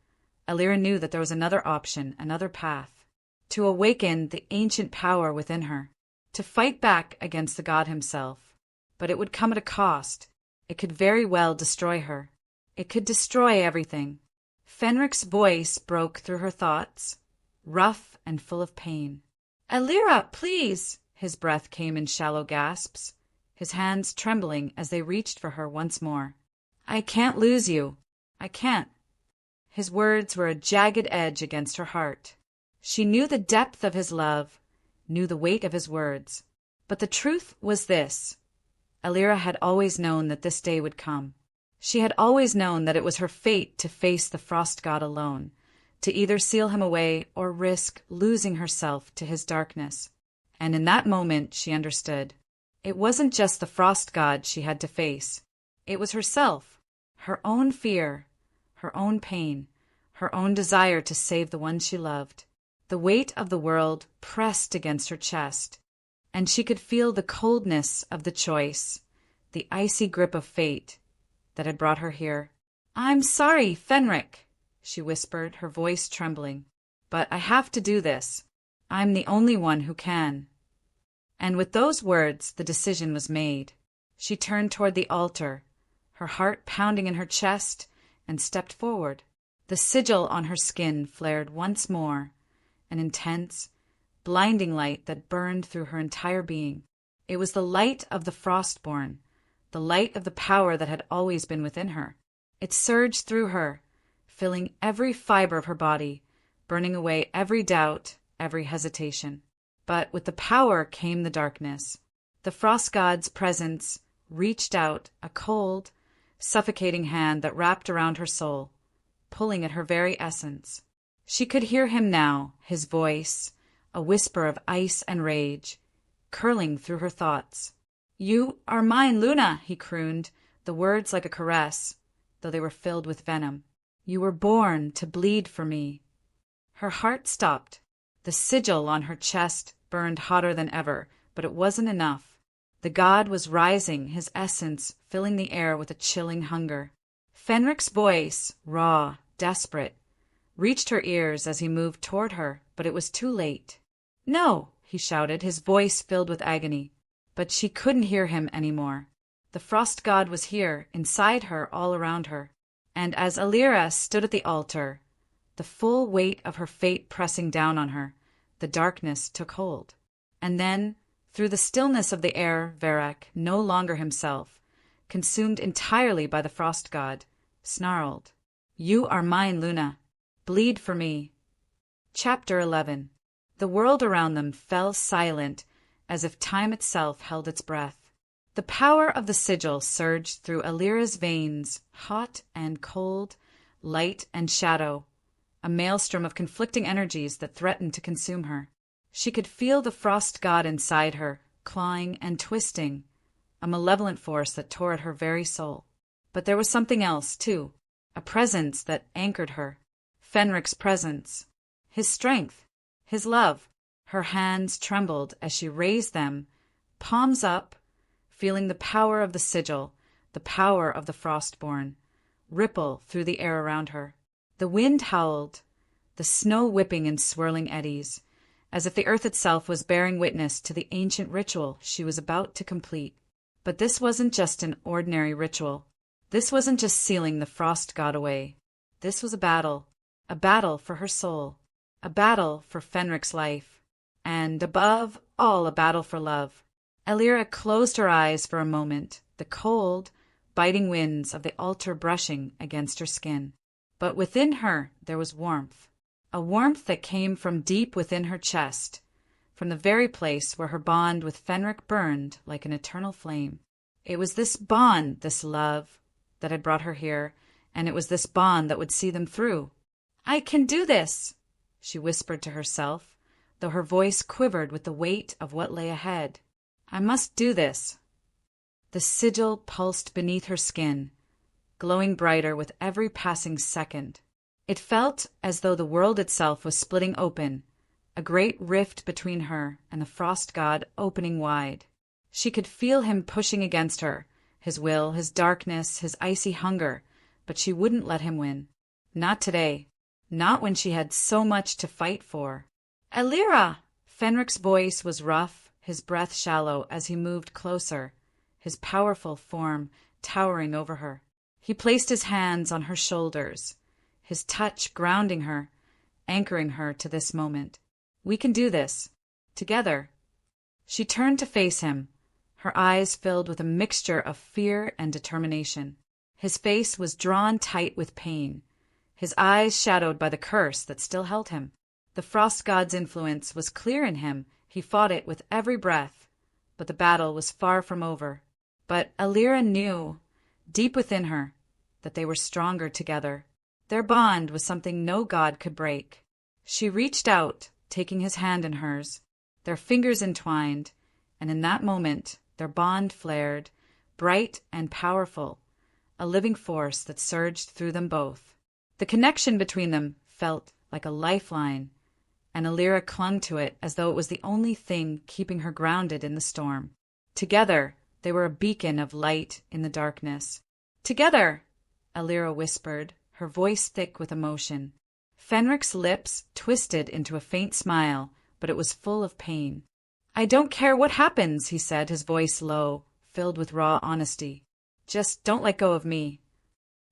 Elira knew that there was another option, another path. To awaken the ancient power within her, to fight back against the god himself. But it would come at a cost. It could very well destroy her. It could destroy everything. Fenric's voice broke through her thoughts, rough and full of pain. "Elira, please!" His breath came in shallow gasps, his hands trembling as they reached for her once more. "I can't lose you. I can't." His words were a jagged edge against her heart. She knew the depth of his love, knew the weight of his words. But the truth was this. Elira had always known that this day would come. She had always known that it was her fate to face the frost god alone, to either seal him away or risk losing herself to his darkness. And in that moment she understood. It wasn't just the frost god she had to face. It was herself, her own fear, her own pain, her own desire to save the one she loved. The weight of the world pressed against her chest, and she could feel the coldness of the choice, the icy grip of fate that had brought her here. "I'm sorry, Fenric," she whispered, her voice trembling, "but I have to do this. I'm the only one who can." And with those words, the decision was made. She turned toward the altar, her heart pounding in her chest, and stepped forward. The sigil on her skin flared once more, an intense, blinding light that burned through her entire being. It was the light of the Frostborn, the light of the power that had always been within her. It surged through her, filling every fiber of her body, burning away every doubt, every hesitation. But with the power came the darkness. The frost god's presence reached out, a cold, suffocating hand that wrapped around her soul, pulling at her very essence. She could hear him now, his voice, a whisper of ice and rage, curling through her thoughts. "You are mine, Luna," he crooned, the words like a caress, though they were filled with venom. "You were born to bleed for me." Her heart stopped. The sigil on her chest burned hotter than ever, but it wasn't enough. The god was rising, his essence filling the air with a chilling hunger. Fenric's voice, raw, desperate, reached her ears as he moved toward her, but it was too late. "No!" he shouted, his voice filled with agony. But she couldn't hear him anymore. The frost god was here, inside her, all around her. And as Elira stood at the altar, the full weight of her fate pressing down on her, the darkness took hold. And then, through the stillness of the air, Varrock, no longer himself, consumed entirely by the frost god, snarled, "You are mine, Luna. Bleed for me." Chapter 11. The world around them fell silent, as if time itself held its breath. The power of the sigil surged through Elira's veins, hot and cold, light and shadow, a maelstrom of conflicting energies that threatened to consume her. She could feel the frost god inside her, clawing and twisting, a malevolent force that tore at her very soul. But there was something else, too, a presence that anchored her. Fenric's presence, his strength, his love. Her hands trembled as she raised them, palms up, feeling the power of the sigil, the power of the Frostborn, ripple through the air around her. The wind howled, the snow whipping in swirling eddies, as if the earth itself was bearing witness to the ancient ritual she was about to complete. But this wasn't just an ordinary ritual. This wasn't just sealing the frost god away. This was a battle for her soul, a battle for Fenric's life, and, above all, a battle for love. Elira closed her eyes for a moment, the cold, biting winds of the altar brushing against her skin. But within her there was warmth, a warmth that came from deep within her chest, from the very place where her bond with Fenric burned like an eternal flame. It was this bond, this love, that had brought her here, and it was this bond that would see them through. "I can do this," she whispered to herself, though her voice quivered with the weight of what lay ahead. "I must do this." The sigil pulsed beneath her skin, glowing brighter with every passing second. It felt as though the world itself was splitting open, a great rift between her and the frost god opening wide. She could feel him pushing against her, his will, his darkness, his icy hunger, but she wouldn't let him win. Not today. Not when she had so much to fight for. "Elira!" Fenric's voice was rough, his breath shallow as he moved closer, his powerful form towering over her. He placed his hands on her shoulders, his touch grounding her, anchoring her to this moment. "We can do this. Together." She turned to face him, her eyes filled with a mixture of fear and determination. His face was drawn tight with pain, his eyes shadowed by the curse that still held him. The frost god's influence was clear in him. He fought it with every breath, but the battle was far from over. But Elira knew, deep within her, that they were stronger together. Their bond was something no god could break. She reached out, taking his hand in hers, their fingers entwined, and in that moment their bond flared, bright and powerful, a living force that surged through them both. The connection between them felt like a lifeline, and Elira clung to it as though it was the only thing keeping her grounded in the storm. Together, they were a beacon of light in the darkness. "Together!" Elira whispered, her voice thick with emotion. Fenric's lips twisted into a faint smile, but it was full of pain. "I don't care what happens," he said, his voice low, filled with raw honesty. "Just don't let go of me."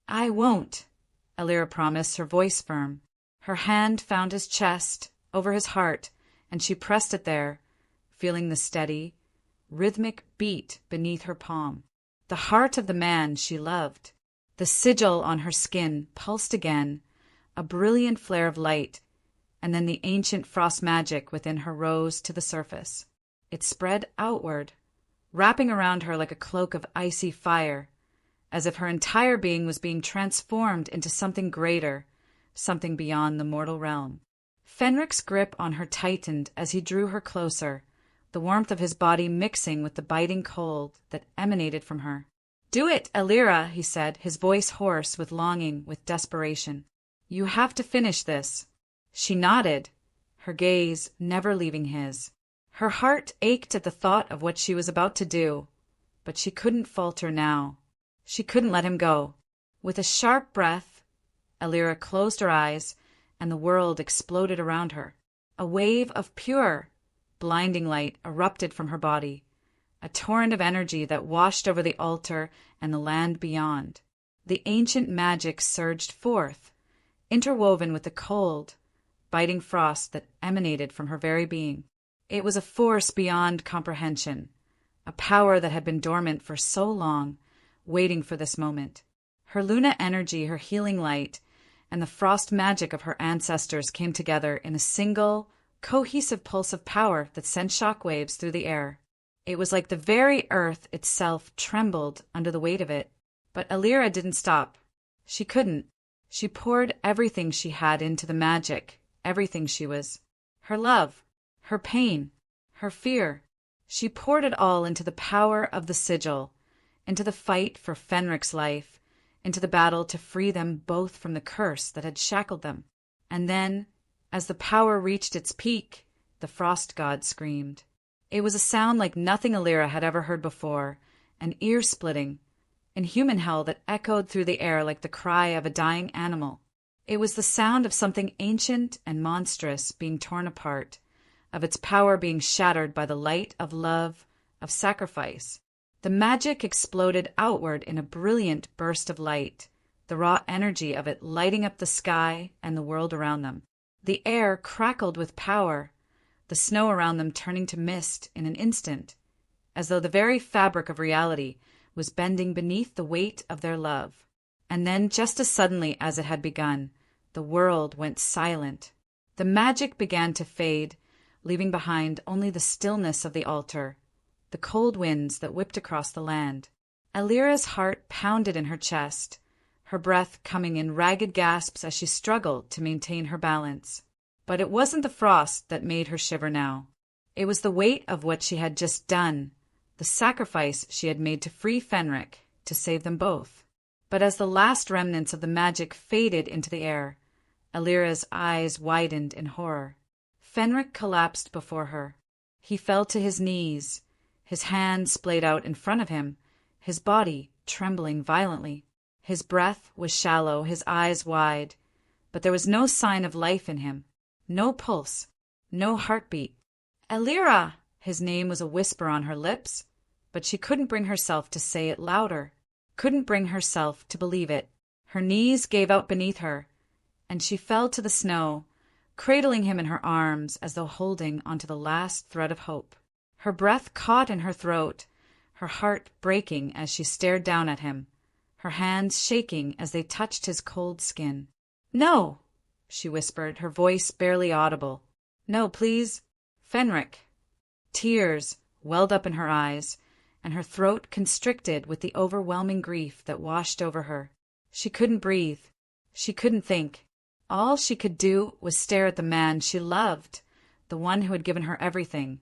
"I won't," Elira promised, her voice firm. Her hand found his chest, over his heart, and she pressed it there, feeling the steady, rhythmic beat beneath her palm. The heart of the man she loved. The sigil on her skin pulsed again, a brilliant flare of light, and then the ancient frost magic within her rose to the surface. It spread outward, wrapping around her like a cloak of icy fire, as if her entire being was being transformed into something greater, something beyond the mortal realm. Fenric's grip on her tightened as he drew her closer, the warmth of his body mixing with the biting cold that emanated from her. "Do it, Elira," he said, his voice hoarse with longing, with desperation. "You have to finish this." She nodded, her gaze never leaving his. Her heart ached at the thought of what she was about to do, but she couldn't falter now. She couldn't let him go. With a sharp breath, Elira closed her eyes, and the world exploded around her. A wave of pure, blinding light erupted from her body, a torrent of energy that washed over the altar and the land beyond. The ancient magic surged forth, interwoven with the cold, biting frost that emanated from her very being. It was a force beyond comprehension, a power that had been dormant for so long, waiting for this moment. Her Luna energy, her healing light, and the frost magic of her ancestors came together in a single, cohesive pulse of power that sent shockwaves through the air. It was like the very earth itself trembled under the weight of it. But Elira didn't stop. She couldn't. She poured everything she had into the magic, everything she was. Her love, her pain, her fear. She poured it all into the power of the sigil, into the fight for Fenric's life, into the battle to free them both from the curse that had shackled them. And then, as the power reached its peak, the frost god screamed. It was a sound like nothing Elira had ever heard before, an ear-splitting, inhuman howl that echoed through the air like the cry of a dying animal. It was the sound of something ancient and monstrous being torn apart, of its power being shattered by the light of love, of sacrifice. The magic exploded outward in a brilliant burst of light, the raw energy of it lighting up the sky and the world around them. The air crackled with power, the snow around them turning to mist in an instant, as though the very fabric of reality was bending beneath the weight of their love. And then, just as suddenly as it had begun, the world went silent. The magic began to fade, leaving behind only the stillness of the altar, the cold winds that whipped across the land. Elira's heart pounded in her chest, her breath coming in ragged gasps as she struggled to maintain her balance. But it wasn't the frost that made her shiver now. It was the weight of what she had just done, the sacrifice she had made to free Fenric, to save them both. But as the last remnants of the magic faded into the air, Elira's eyes widened in horror. Fenric collapsed before her. He fell to his knees, his hands splayed out in front of him, his body trembling violently. His breath was shallow, his eyes wide, but there was no sign of life in him, no pulse, no heartbeat. Elira! His name was a whisper on her lips, but she couldn't bring herself to say it louder, couldn't bring herself to believe it. Her knees gave out beneath her, and she fell to the snow, cradling him in her arms as though holding onto the last thread of hope. Her breath caught in her throat, her heart breaking as she stared down at him, her hands shaking as they touched his cold skin. "No," she whispered, her voice barely audible. "No, please. Fenric." Tears welled up in her eyes, and her throat constricted with the overwhelming grief that washed over her. She couldn't breathe. She couldn't think. All she could do was stare at the man she loved, the one who had given her everything,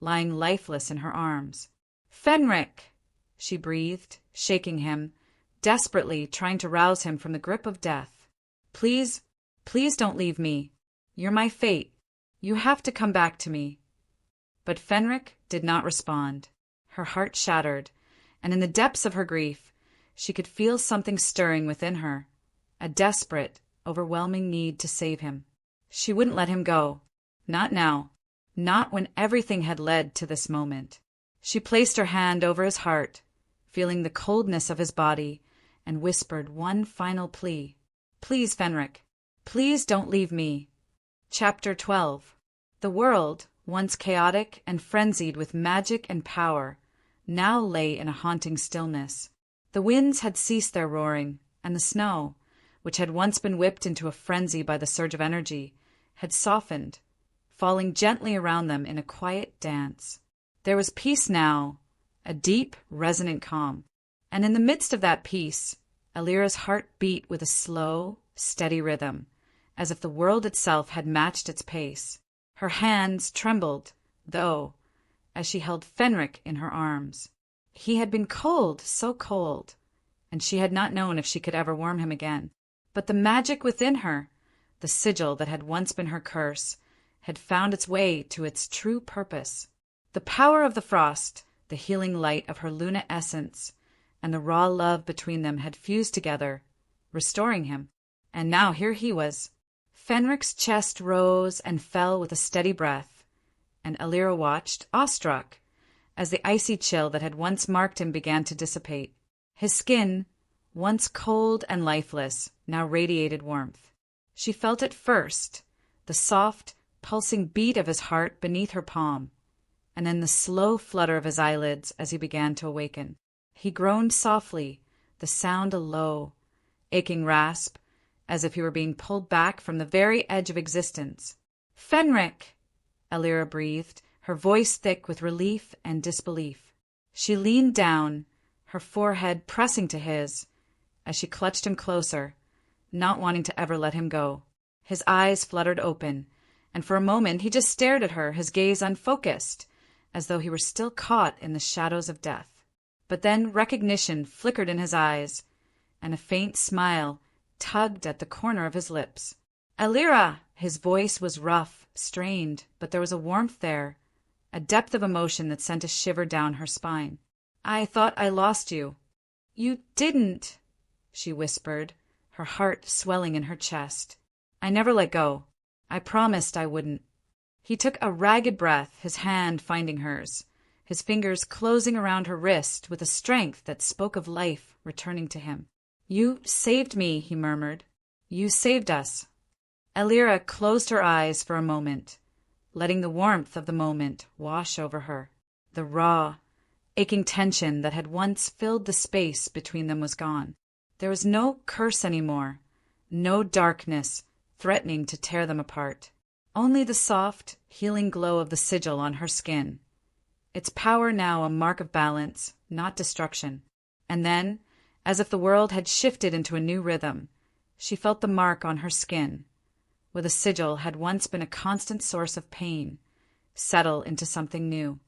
lying lifeless in her arms. "Fenric!" she breathed, shaking him, desperately trying to rouse him from the grip of death. "Please, please don't leave me. You're my fate. You have to come back to me." But Fenric did not respond. Her heart shattered, and in the depths of her grief, she could feel something stirring within her, a desperate, overwhelming need to save him. She wouldn't let him go. Not now. Not when everything had led to this moment. She placed her hand over his heart, feeling the coldness of his body, and whispered one final plea. "Please, Fenric, please don't leave me." Chapter 12. The world, once chaotic and frenzied with magic and power, now lay in a haunting stillness. The winds had ceased their roaring, and the snow, which had once been whipped into a frenzy by the surge of energy, had softened, falling gently around them in a quiet dance. There was peace now, a deep, resonant calm. And in the midst of that peace, Elira's heart beat with a slow, steady rhythm, as if the world itself had matched its pace. Her hands trembled, though, as she held Fenric in her arms. He had been cold, so cold, and she had not known if she could ever warm him again. But the magic within her, the sigil that had once been her curse, had found its way to its true purpose. The power of the frost, the healing light of her Luna essence, and the raw love between them had fused together, restoring him. And now here he was. Fenric's chest rose and fell with a steady breath, and Elira watched, awestruck, as the icy chill that had once marked him began to dissipate. His skin, once cold and lifeless, now radiated warmth. She felt it first, the soft, pulsing beat of his heart beneath her palm, and then the slow flutter of his eyelids as he began to awaken. He groaned softly, the sound a low, aching rasp, as if he were being pulled back from the very edge of existence. "Fenric!" Elira breathed, her voice thick with relief and disbelief. She leaned down, her forehead pressing to his, as she clutched him closer, not wanting to ever let him go. His eyes fluttered open, and for a moment he just stared at her, his gaze unfocused, as though he were still caught in the shadows of death. But then recognition flickered in his eyes, and a faint smile tugged at the corner of his lips. "Elira!" His voice was rough, strained, but there was a warmth there, a depth of emotion that sent a shiver down her spine. "I thought I lost you." "You didn't," she whispered, her heart swelling in her chest. "I never let go. I promised I wouldn't." He took a ragged breath, his hand finding hers, his fingers closing around her wrist with a strength that spoke of life returning to him. "You saved me," he murmured. "You saved us." Elira closed her eyes for a moment, letting the warmth of the moment wash over her. The raw, aching tension that had once filled the space between them was gone. There was no curse anymore, no darkness threatening to tear them apart. Only the soft, healing glow of the sigil on her skin, its power now a mark of balance, not destruction. And then, as if the world had shifted into a new rhythm, she felt the mark on her skin, where the sigil had once been a constant source of pain, settle into something new.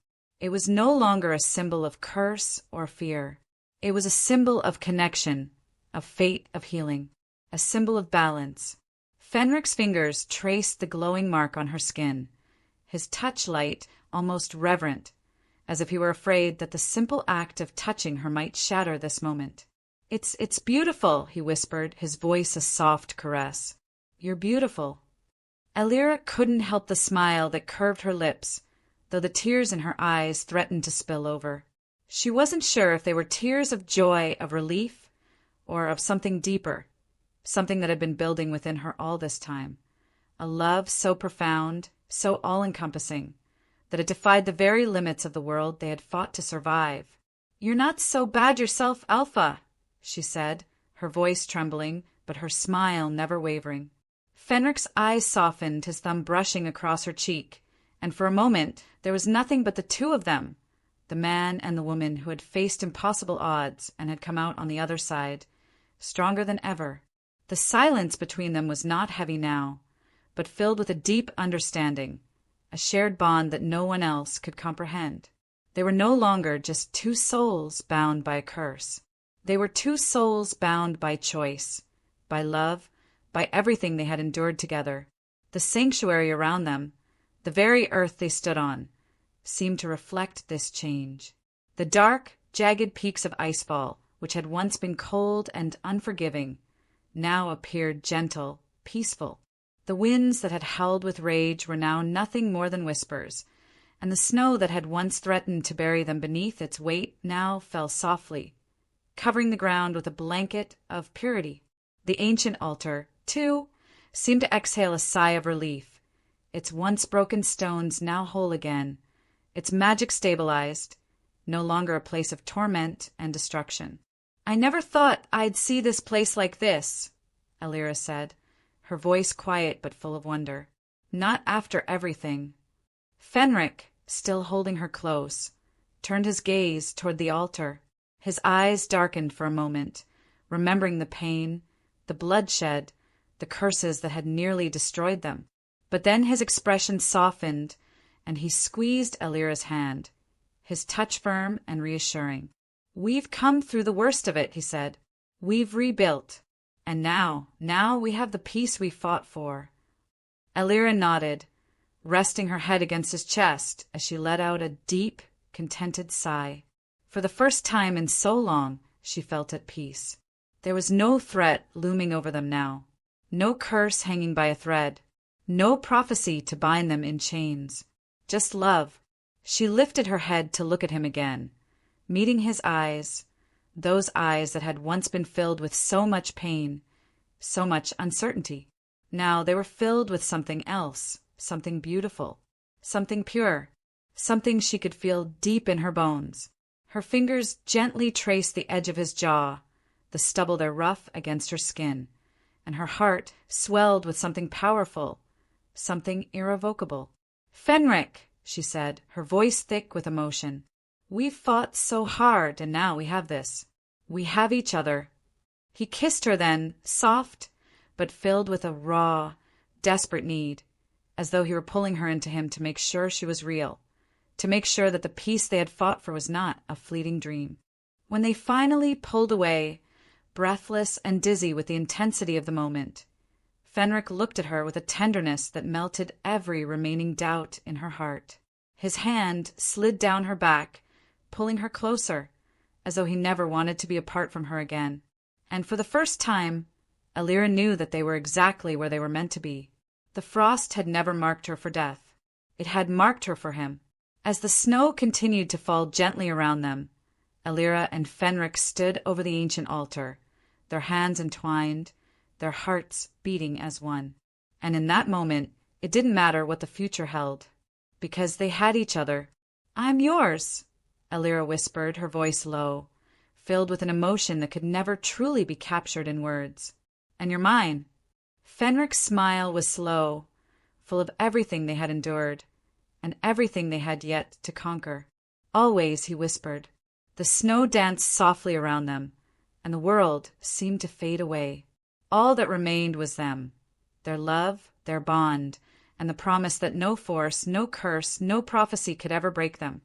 It was no longer a symbol of curse or fear. It was a symbol of connection, of fate, of healing, a symbol of balance. Fenric's fingers traced the glowing mark on her skin, his touch light, almost reverent, as if he were afraid that the simple act of touching her might shatter this moment. It's beautiful," he whispered, his voice a soft caress. "You're beautiful." Elira couldn't help the smile that curved her lips, though the tears in her eyes threatened to spill over. She wasn't sure if they were tears of joy, of relief, or of something deeper, something that had been building within her all this time, a love so profound, so all-encompassing, that it defied the very limits of the world they had fought to survive. "You're not so bad yourself, Alpha," she said, her voice trembling, but her smile never wavering. Fenric's eyes softened, his thumb brushing across her cheek, and for a moment there was nothing but the two of them, the man and the woman who had faced impossible odds and had come out on the other side, stronger than ever. The silence between them was not heavy now, but filled with a deep understanding, a shared bond that no one else could comprehend. They were no longer just two souls bound by a curse. They were two souls bound by choice, by love, by everything they had endured together. The sanctuary around them, the very earth they stood on, seemed to reflect this change. The dark, jagged peaks of Icefall, which had once been cold and unforgiving, now appeared gentle, peaceful. The winds that had howled with rage were now nothing more than whispers, and the snow that had once threatened to bury them beneath its weight now fell softly, covering the ground with a blanket of purity. The ancient altar, too, seemed to exhale a sigh of relief, its once broken stones now whole again, its magic stabilized, no longer a place of torment and destruction. "I never thought I'd see this place like this," Elira said, her voice quiet but full of wonder. "Not after everything." Fenric, still holding her close, turned his gaze toward the altar. His eyes darkened for a moment, remembering the pain, the bloodshed, the curses that had nearly destroyed them. But then his expression softened, and he squeezed Elira's hand, his touch firm and reassuring. "We've come through the worst of it," he said. "We've rebuilt. And now we have the peace we fought for." Elira nodded, resting her head against his chest as she let out a deep, contented sigh. For the first time in so long, she felt at peace. There was no threat looming over them now, no curse hanging by a thread, no prophecy to bind them in chains, just love. She lifted her head to look at him again, meeting his eyes, those eyes that had once been filled with so much pain, so much uncertainty. Now they were filled with something else, something beautiful, something pure, something she could feel deep in her bones. Her fingers gently traced the edge of his jaw, the stubble there rough against her skin, and her heart swelled with something powerful, something irrevocable. "Fenric," she said, her voice thick with emotion. "We've fought so hard, and now we have this. We have each other." He kissed her then, soft, but filled with a raw, desperate need, as though he were pulling her into him to make sure she was real, to make sure that the peace they had fought for was not a fleeting dream. When they finally pulled away, breathless and dizzy with the intensity of the moment, Fenric looked at her with a tenderness that melted every remaining doubt in her heart. His hand slid down her back, pulling her closer, as though he never wanted to be apart from her again. And for the first time, Elira knew that they were exactly where they were meant to be. The frost had never marked her for death. It had marked her for him. As the snow continued to fall gently around them, Elira and Fenric stood over the ancient altar, their hands entwined, their hearts beating as one. And in that moment, it didn't matter what the future held, because they had each other. "I'm yours," Elira whispered, her voice low, filled with an emotion that could never truly be captured in words. "And you're mine." Fenric's smile was slow, full of everything they had endured, and everything they had yet to conquer. "Always," he whispered. The snow danced softly around them, and the world seemed to fade away. All that remained was them, their love, their bond, and the promise that no force, no curse, no prophecy could ever break them.